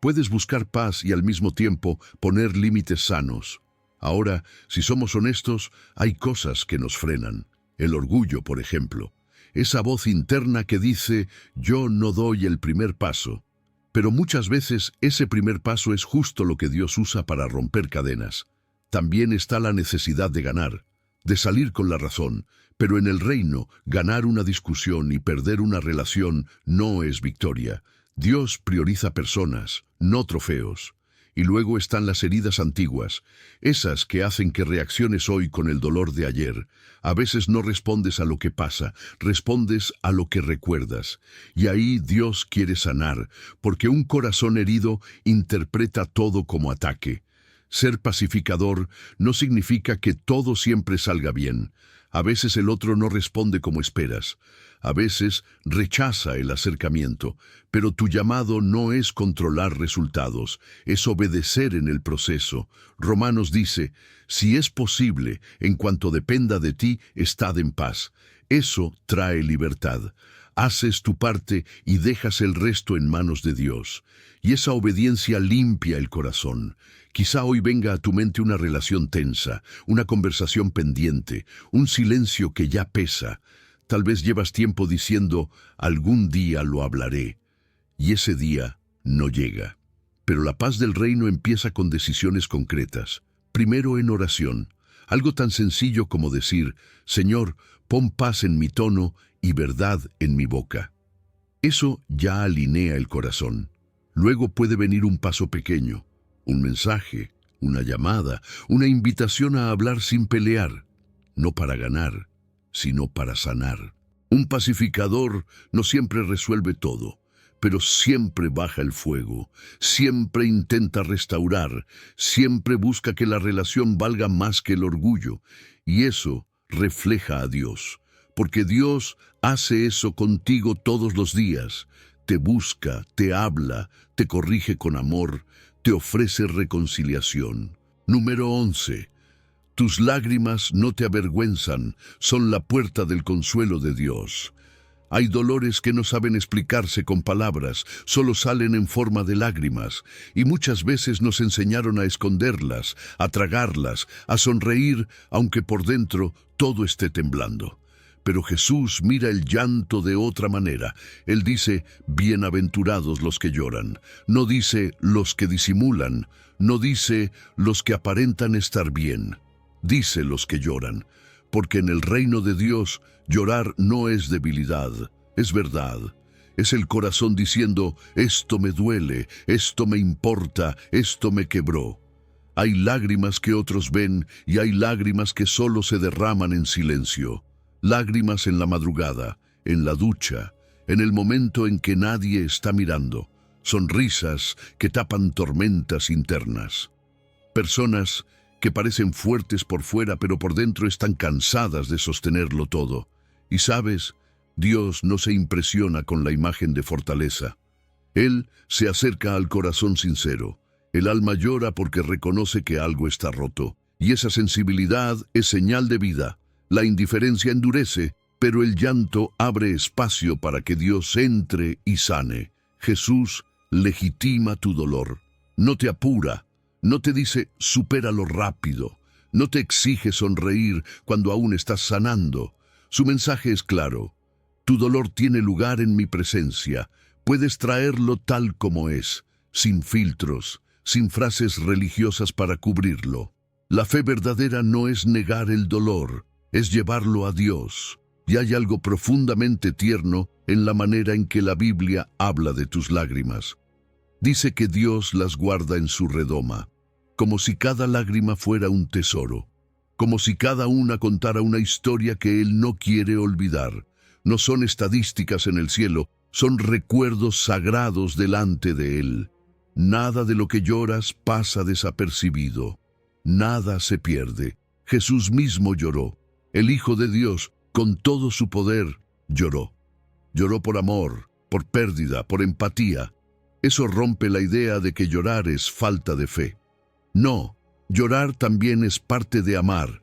Puedes buscar paz y al mismo tiempo poner límites sanos. Ahora, si somos honestos, hay cosas que nos frenan. El orgullo, por ejemplo. Esa voz interna que dice, yo no doy el primer paso. Pero muchas veces ese primer paso es justo lo que Dios usa para romper cadenas. También está la necesidad de ganar, de salir con la razón, pero en el reino, ganar una discusión y perder una relación no es victoria. Dios prioriza personas, no trofeos. Y luego están las heridas antiguas, esas que hacen que reacciones hoy con el dolor de ayer. A veces no respondes a lo que pasa, respondes a lo que recuerdas. Y ahí Dios quiere sanar, porque un corazón herido interpreta todo como ataque. Ser pacificador no significa que todo siempre salga bien. A veces el otro no responde como esperas. A veces rechaza el acercamiento, pero tu llamado no es controlar resultados, es obedecer en el proceso. Romanos dice, si es posible, en cuanto dependa de ti, estad en paz. Eso trae libertad. Haces tu parte y dejas el resto en manos de Dios. Y esa obediencia limpia el corazón. Quizá hoy venga a tu mente una relación tensa, una conversación pendiente, un silencio que ya pesa. Tal vez llevas tiempo diciendo, algún día lo hablaré, y ese día no llega. Pero la paz del reino empieza con decisiones concretas. Primero en oración, algo tan sencillo como decir, Señor, pon paz en mi tono y verdad en mi boca. Eso ya alinea el corazón. Luego puede venir un paso pequeño, un mensaje, una llamada, una invitación a hablar sin pelear, no para ganar, sino para sanar. Un pacificador no siempre resuelve todo, pero siempre baja el fuego, siempre intenta restaurar, siempre busca que la relación valga más que el orgullo, y eso refleja a Dios, porque Dios hace eso contigo todos los días. Te busca, te habla, te corrige con amor, te ofrece reconciliación. Número 11. Tus lágrimas no te avergüenzan, son la puerta del consuelo de Dios. Hay dolores que no saben explicarse con palabras, solo salen en forma de lágrimas, y muchas veces nos enseñaron a esconderlas, a tragarlas, a sonreír, aunque por dentro todo esté temblando. Pero Jesús mira el llanto de otra manera. Él dice, bienaventurados los que lloran. No dice los que disimulan. No dice los que aparentan estar bien. Dice los que lloran. Porque en el reino de Dios, llorar no es debilidad, es verdad. Es el corazón diciendo, esto me duele, esto me importa, esto me quebró. Hay lágrimas que otros ven y hay lágrimas que solo se derraman en silencio. Lágrimas en la madrugada, en la ducha, en el momento en que nadie está mirando. Sonrisas que tapan tormentas internas. Personas que parecen fuertes por fuera, pero por dentro están cansadas de sostenerlo todo. Y sabes, Dios no se impresiona con la imagen de fortaleza. Él se acerca al corazón sincero. El alma llora porque reconoce que algo está roto. Y esa sensibilidad es señal de vida. La indiferencia endurece, pero el llanto abre espacio para que Dios entre y sane. Jesús legitima tu dolor. No te apura. No te dice, supéralo rápido. No te exige sonreír cuando aún estás sanando. Su mensaje es claro. Tu dolor tiene lugar en mi presencia. Puedes traerlo tal como es, sin filtros, sin frases religiosas para cubrirlo. La fe verdadera no es negar el dolor, es llevarlo a Dios. Y hay algo profundamente tierno en la manera en que la Biblia habla de tus lágrimas. Dice que Dios las guarda en su redoma, como si cada lágrima fuera un tesoro, como si cada una contara una historia que Él no quiere olvidar. No son estadísticas en el cielo, son recuerdos sagrados delante de Él. Nada de lo que lloras pasa desapercibido. Nada se pierde. Jesús mismo lloró. El Hijo de Dios, con todo su poder, lloró. Lloró por amor, por pérdida, por empatía. Eso rompe la idea de que llorar es falta de fe. No, llorar también es parte de amar,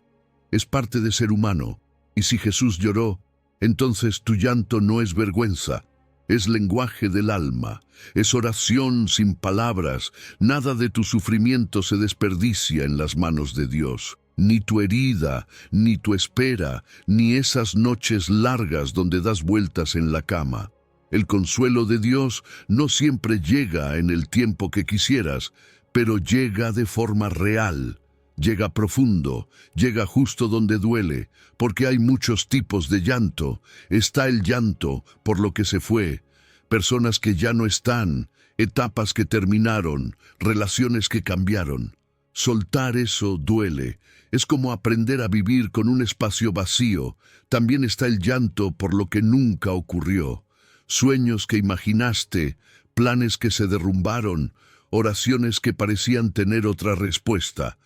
es parte de ser humano. Y si Jesús lloró, entonces tu llanto no es vergüenza, es lenguaje del alma, es oración sin palabras. Nada de tu sufrimiento se desperdicia en las manos de Dios. Ni tu herida, ni tu espera, ni esas noches largas donde das vueltas en la cama. El consuelo de Dios no siempre llega en el tiempo que quisieras, pero llega de forma real, llega profundo, llega justo donde duele, porque hay muchos tipos de llanto. Está el llanto por lo que se fue, personas que ya no están, etapas que terminaron, relaciones que cambiaron. Soltar eso duele, es como aprender a vivir con un espacio vacío. También está el llanto por lo que nunca ocurrió, sueños que imaginaste, planes que se derrumbaron, oraciones que parecían tener otra respuesta.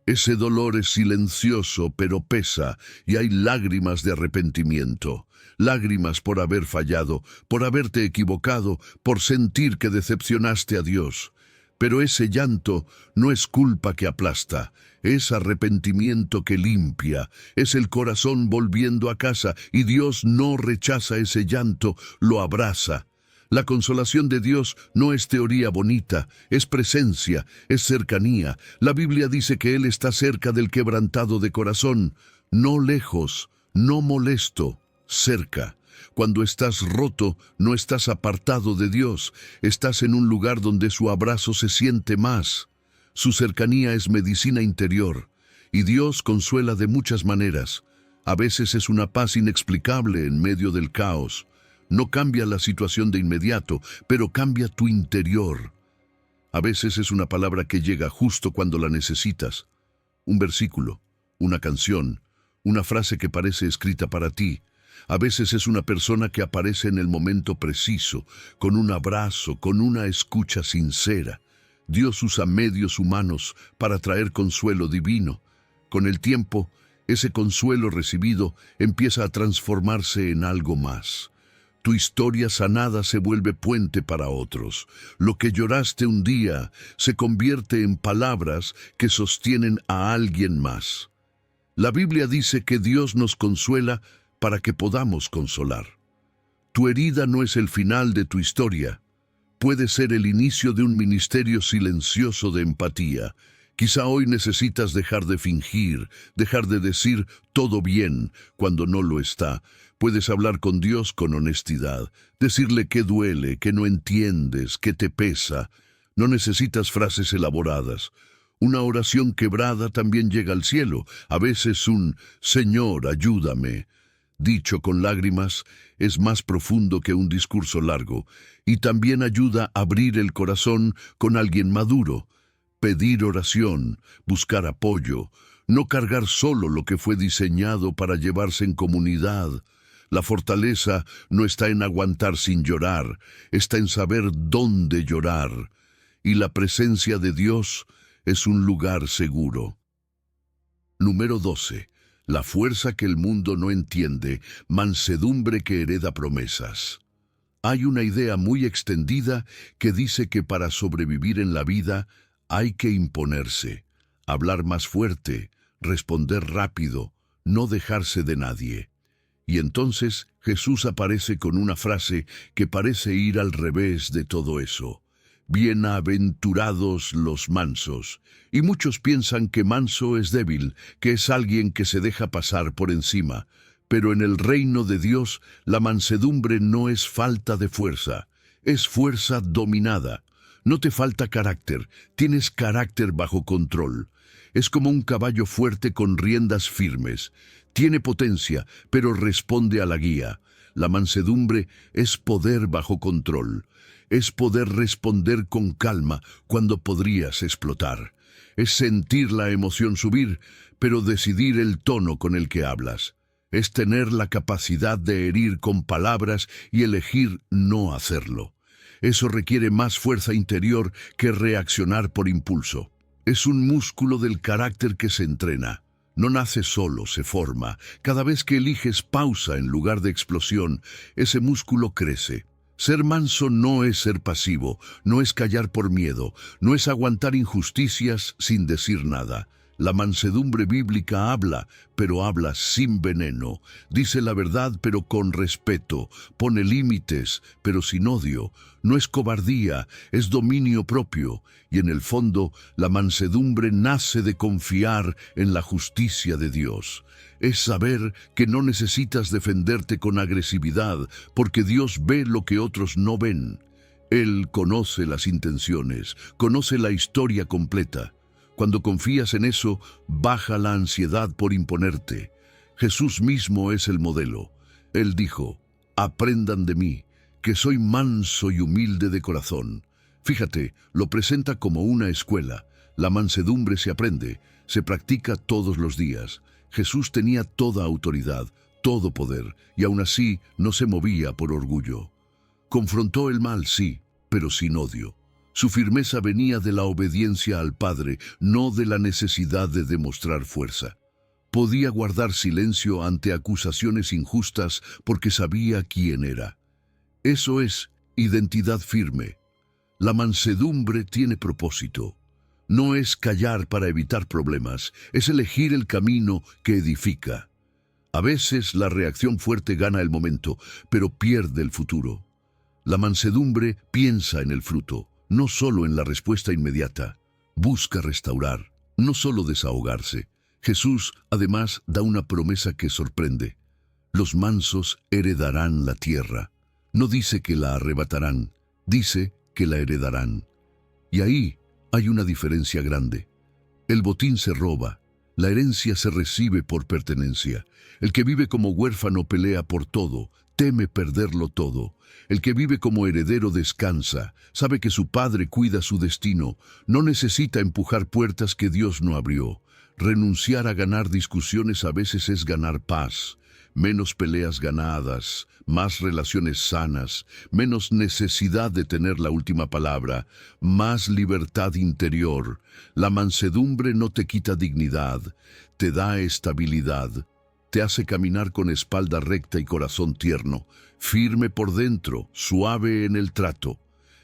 Ese dolor es silencioso, pero pesa, y hay lágrimas de arrepentimiento. Lágrimas por haber fallado, por haberte equivocado, por sentir que decepcionaste a Dios. Pero ese llanto no es culpa que aplasta, es arrepentimiento que limpia, es el corazón volviendo a casa, y Dios no rechaza ese llanto, lo abraza. La consolación de Dios no es teoría bonita, es presencia, es cercanía. La Biblia dice que Él está cerca del quebrantado de corazón, no lejos, no molesto, cerca. Cuando estás roto, no estás apartado de Dios, estás en un lugar donde su abrazo se siente más. Su cercanía es medicina interior, y Dios consuela de muchas maneras. A veces es una paz inexplicable en medio del caos. No cambia la situación de inmediato, pero cambia tu interior. A veces es una palabra que llega justo cuando la necesitas. Un versículo, una canción, una frase que parece escrita para ti. A veces es una persona que aparece en el momento preciso, con un abrazo, con una escucha sincera. Dios usa medios humanos para traer consuelo divino. Con el tiempo, ese consuelo recibido empieza a transformarse en algo más. Tu historia sanada se vuelve puente para otros. Lo que lloraste un día se convierte en palabras que sostienen a alguien más. La Biblia dice que Dios nos consuela para que podamos consolar. Tu herida no es el final de tu historia. Puede ser el inicio de un ministerio silencioso de empatía. Quizá hoy necesitas dejar de fingir, dejar de decir todo bien cuando no lo está, Puedes hablar con Dios con honestidad, decirle qué duele, que no entiendes, que te pesa. No necesitas frases elaboradas. Una oración quebrada también llega al cielo. A veces un Señor, ayúdame, dicho con lágrimas, es más profundo que un discurso largo, y también ayuda a abrir el corazón con alguien maduro. Pedir oración, buscar apoyo, no cargar solo lo que fue diseñado para llevarse en comunidad. La fortaleza no está en aguantar sin llorar, está en saber dónde llorar. Y la presencia de Dios es un lugar seguro. Número 12. La fuerza que el mundo no entiende, mansedumbre que hereda promesas. Hay una idea muy extendida que dice que para sobrevivir en la vida hay que imponerse, hablar más fuerte, responder rápido, no dejarse de nadie. Y entonces Jesús aparece con una frase que parece ir al revés de todo eso. Bienaventurados los mansos. Y muchos piensan que manso es débil, que es alguien que se deja pasar por encima. Pero en el reino de Dios, la mansedumbre no es falta de fuerza, es fuerza dominada. No te falta carácter, tienes carácter bajo control. Es como un caballo fuerte con riendas firmes. Tiene potencia, pero responde a la guía. La mansedumbre es poder bajo control. Es poder responder con calma cuando podrías explotar. Es sentir la emoción subir, pero decidir el tono con el que hablas. Es tener la capacidad de herir con palabras y elegir no hacerlo. Eso requiere más fuerza interior que reaccionar por impulso. Es un músculo del carácter que se entrena. No nace solo, se forma. Cada vez que eliges pausa en lugar de explosión, ese músculo crece. Ser manso no es ser pasivo, no es callar por miedo, no es aguantar injusticias sin decir nada. La mansedumbre bíblica habla, pero habla sin veneno. Dice la verdad, pero con respeto. Pone límites, pero sin odio. No es cobardía, es dominio propio. Y en el fondo, la mansedumbre nace de confiar en la justicia de Dios. Es saber que no necesitas defenderte con agresividad, porque Dios ve lo que otros no ven. Él conoce las intenciones, conoce la historia completa. Cuando confías en eso, baja la ansiedad por imponerte. Jesús mismo es el modelo. Él dijo, aprendan de mí, que soy manso y humilde de corazón. Fíjate, lo presenta como una escuela. La mansedumbre se aprende, se practica todos los días. Jesús tenía toda autoridad, todo poder, y aún así no se movía por orgullo. Confrontó el mal, sí, pero sin odio. Su firmeza venía de la obediencia al Padre, no de la necesidad de demostrar fuerza. Podía guardar silencio ante acusaciones injustas porque sabía quién era. Eso es identidad firme. La mansedumbre tiene propósito. No es callar para evitar problemas, es elegir el camino que edifica. A veces la reacción fuerte gana el momento, pero pierde el futuro. La mansedumbre piensa en el fruto, no solo en la respuesta inmediata. Busca restaurar, no solo desahogarse. Jesús, además, da una promesa que sorprende. Los mansos heredarán la tierra. No dice que la arrebatarán, dice que la heredarán. Y ahí hay una diferencia grande. El botín se roba, la herencia se recibe por pertenencia. El que vive como huérfano pelea por todo, teme perderlo todo. El que vive como heredero descansa, sabe que su padre cuida su destino, no necesita empujar puertas que Dios no abrió. Renunciar a ganar discusiones a veces es ganar paz. Menos peleas ganadas, más relaciones sanas, menos necesidad de tener la última palabra, más libertad interior. La mansedumbre no te quita dignidad, te da estabilidad. Te hace caminar con espalda recta y corazón tierno, firme por dentro, suave en el trato.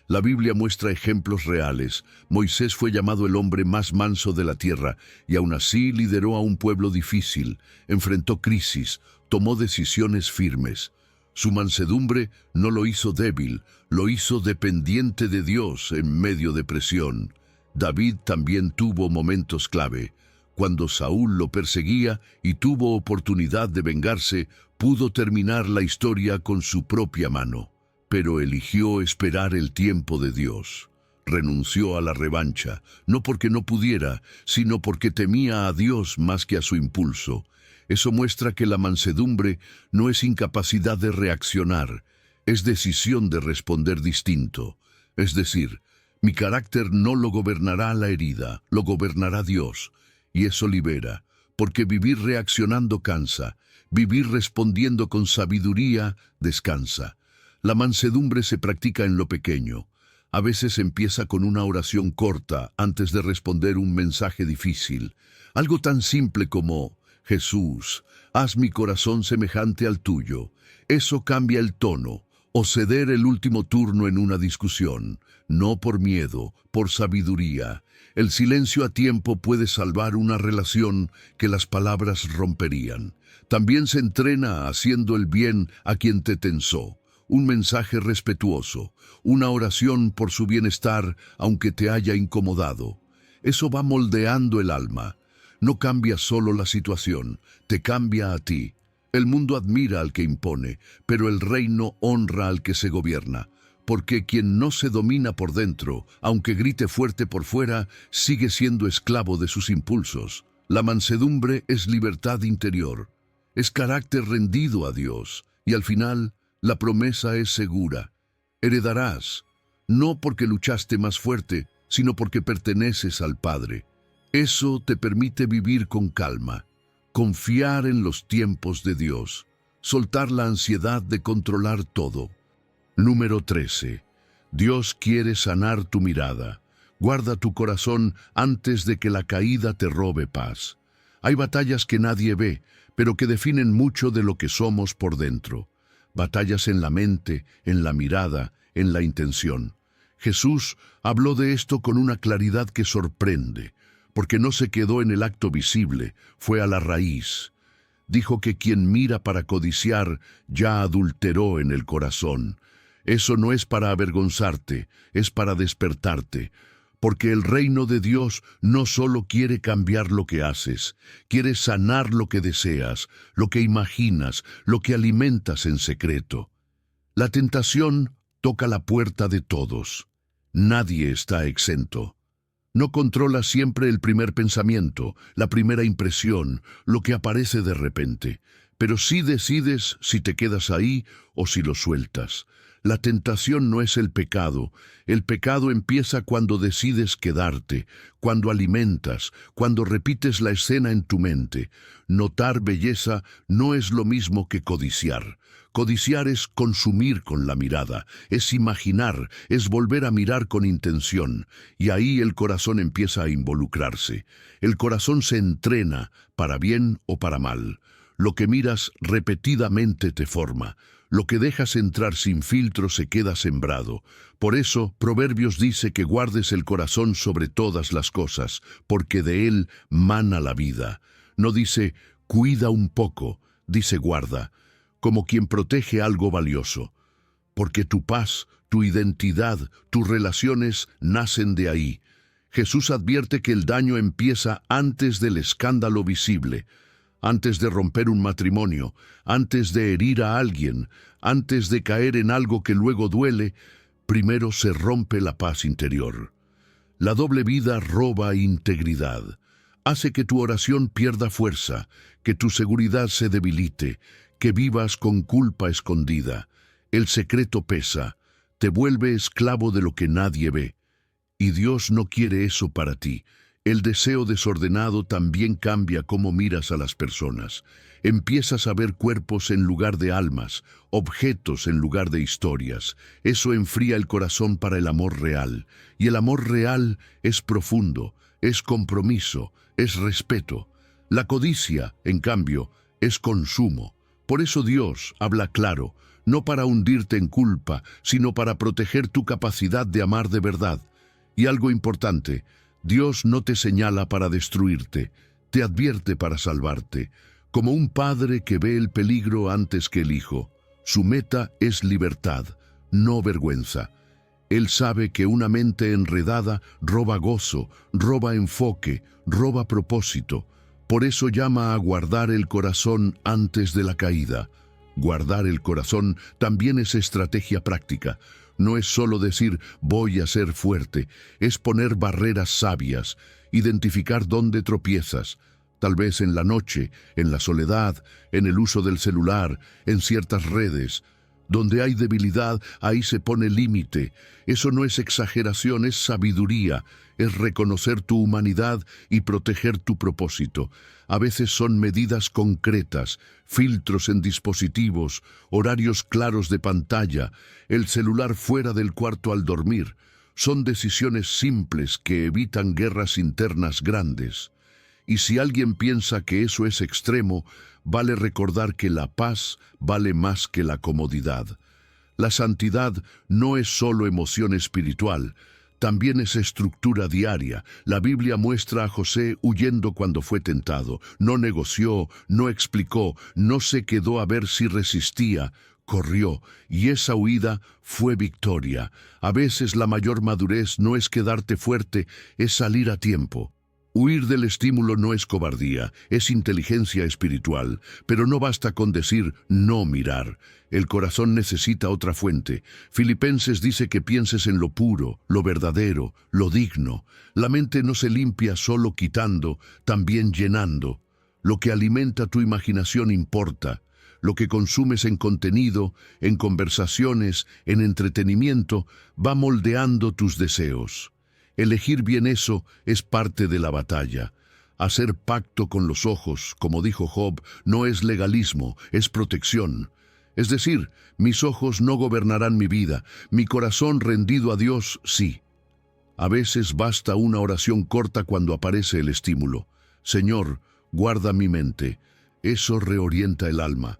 La Biblia muestra ejemplos reales. Moisés fue llamado el hombre más manso de la tierra y aún así lideró a un pueblo difícil, enfrentó crisis, tomó decisiones firmes. Su mansedumbre no lo hizo débil, lo hizo dependiente de Dios en medio de presión. David también tuvo momentos clave. Cuando Saúl lo perseguía y tuvo oportunidad de vengarse, Pudo terminar la historia con su propia mano, pero eligió esperar el tiempo de Dios. Renunció a la revancha, no porque no pudiera, sino porque temía a Dios más que a su impulso. Eso muestra que la mansedumbre no es incapacidad de reaccionar, es decisión de responder distinto. Es decir, mi carácter no lo gobernará la herida, lo gobernará Dios. Y eso libera, porque vivir reaccionando cansa, vivir respondiendo con sabiduría descansa. La mansedumbre se practica en lo pequeño. A veces empieza con una oración corta antes de responder un mensaje difícil. Algo tan simple como, Jesús, haz mi corazón semejante al tuyo. Eso cambia el tono. O ceder el último turno en una discusión, no por miedo, por sabiduría. El silencio a tiempo puede salvar una relación que las palabras romperían. También se entrena haciendo el bien a quien te tensó. Un mensaje respetuoso, una oración por su bienestar aunque te haya incomodado. Eso va moldeando el alma. No cambia solo la situación, te cambia a ti. El mundo admira al que impone, pero el reino honra al que se gobierna, porque quien no se domina por dentro, aunque grite fuerte por fuera, sigue siendo esclavo de sus impulsos. La mansedumbre es libertad interior, es carácter rendido a Dios, y al final, la promesa es segura. Heredarás, no porque luchaste más fuerte, sino porque perteneces al Padre. Eso te permite vivir con calma. Confiar en los tiempos de Dios, soltar la ansiedad de controlar todo. Número 13. Dios quiere sanar tu mirada. Guarda tu corazón antes de que la caída te robe paz. Hay batallas que nadie ve, pero que definen mucho de lo que somos por dentro. Batallas en la mente, en la mirada, en la intención. Jesús habló de esto con una claridad que sorprende, porque no se quedó en el acto visible, fue a la raíz. Dijo que quien mira para codiciar ya adulteró en el corazón. Eso no es para avergonzarte, es para despertarte, porque el reino de Dios no solo quiere cambiar lo que haces, quiere sanar lo que deseas, lo que imaginas, lo que alimentas en secreto. La tentación toca la puerta de todos. Nadie está exento. No controlas siempre el primer pensamiento, la primera impresión, lo que aparece de repente, pero sí decides si te quedas ahí o si lo sueltas. La tentación no es el pecado empieza cuando decides quedarte, cuando alimentas, cuando repites la escena en tu mente. Notar belleza no es lo mismo que codiciar. Codiciar es consumir con la mirada, es imaginar, es volver a mirar con intención, y ahí el corazón empieza a involucrarse. El corazón se entrena, para bien o para mal. Lo que miras repetidamente te forma. Lo que dejas entrar sin filtro se queda sembrado. Por eso, Proverbios dice que guardes el corazón sobre todas las cosas, porque de él mana la vida. No dice, cuida un poco, dice guarda, como quien protege algo valioso. Porque tu paz, tu identidad, tus relaciones nacen de ahí. Jesús advierte que el daño empieza antes del escándalo visible, antes de romper un matrimonio, antes de herir a alguien, antes de caer en algo que luego duele, primero se rompe la paz interior. La doble vida roba integridad, hace que tu oración pierda fuerza, que tu seguridad se debilite, que vivas con culpa escondida. El secreto pesa, te vuelve esclavo de lo que nadie ve. Y Dios no quiere eso para ti. El deseo desordenado también cambia cómo miras a las personas. Empiezas a ver cuerpos en lugar de almas, objetos en lugar de historias. Eso enfría el corazón para el amor real. Y el amor real es profundo, es compromiso, es respeto. La codicia, en cambio, es consumo. Por eso Dios habla claro, no para hundirte en culpa, sino para proteger tu capacidad de amar de verdad. Y algo importante, Dios no te señala para destruirte, te advierte para salvarte, como un padre que ve el peligro antes que el hijo. Su meta es libertad, no vergüenza. Él sabe que una mente enredada roba gozo, roba enfoque, roba propósito. Por eso llama a guardar el corazón antes de la caída. Guardar el corazón también es estrategia práctica. No es solo decir voy a ser fuerte, es poner barreras sabias, identificar dónde tropiezas, tal vez en la noche, en la soledad, en el uso del celular, en ciertas redes. Donde hay debilidad, ahí se pone límite. Eso no es exageración, es sabiduría, es reconocer tu humanidad y proteger tu propósito. A veces son medidas concretas, filtros en dispositivos, horarios claros de pantalla, el celular fuera del cuarto al dormir. Son decisiones simples que evitan guerras internas grandes. Y si alguien piensa que eso es extremo, vale recordar que la paz vale más que la comodidad. La santidad no es solo emoción espiritual, también es estructura diaria. La Biblia muestra a José huyendo cuando fue tentado. No negoció, no explicó, no se quedó a ver si resistía. Corrió, y esa huida fue victoria. A veces la mayor madurez no es quedarte fuerte, es salir a tiempo. Huir del estímulo no es cobardía, es inteligencia espiritual, pero no basta con decir no mirar. El corazón necesita otra fuente. Filipenses dice que pienses en lo puro, lo verdadero, lo digno. La mente no se limpia solo quitando, también llenando. Lo que alimenta tu imaginación importa. Lo que consumes en contenido, en conversaciones, en entretenimiento, va moldeando tus deseos. Elegir bien eso es parte de la batalla. Hacer pacto con los ojos, como dijo Job, no es legalismo, es protección. Es decir, mis ojos no gobernarán mi vida, mi corazón rendido a Dios, sí. A veces basta una oración corta cuando aparece el estímulo. Señor, guarda mi mente. Eso reorienta el alma.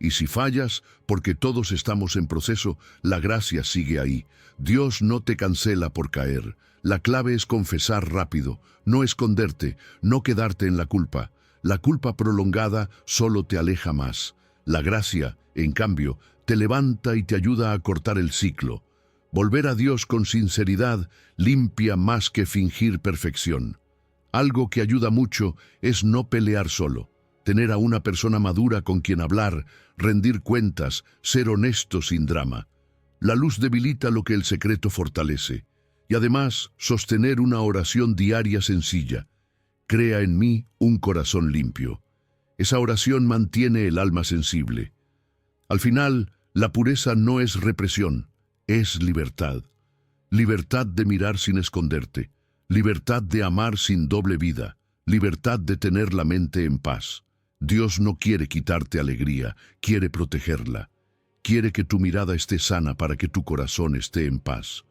Y si fallas, porque todos estamos en proceso, la gracia sigue ahí. Dios no te cancela por caer. La clave es confesar rápido, no esconderte, no quedarte en la culpa. La culpa prolongada solo te aleja más. La gracia, en cambio, te levanta y te ayuda a cortar el ciclo. Volver a Dios con sinceridad limpia más que fingir perfección. Algo que ayuda mucho es no pelear solo. Tener a una persona madura con quien hablar, rendir cuentas, ser honesto sin drama. La luz debilita lo que el secreto fortalece. Y además, sostener una oración diaria sencilla. Crea en mí un corazón limpio. Esa oración mantiene el alma sensible. Al final, la pureza no es represión, es libertad. Libertad de mirar sin esconderte. Libertad de amar sin doble vida. Libertad de tener la mente en paz. Dios no quiere quitarte alegría, quiere protegerla. Quiere que tu mirada esté sana para que tu corazón esté en paz.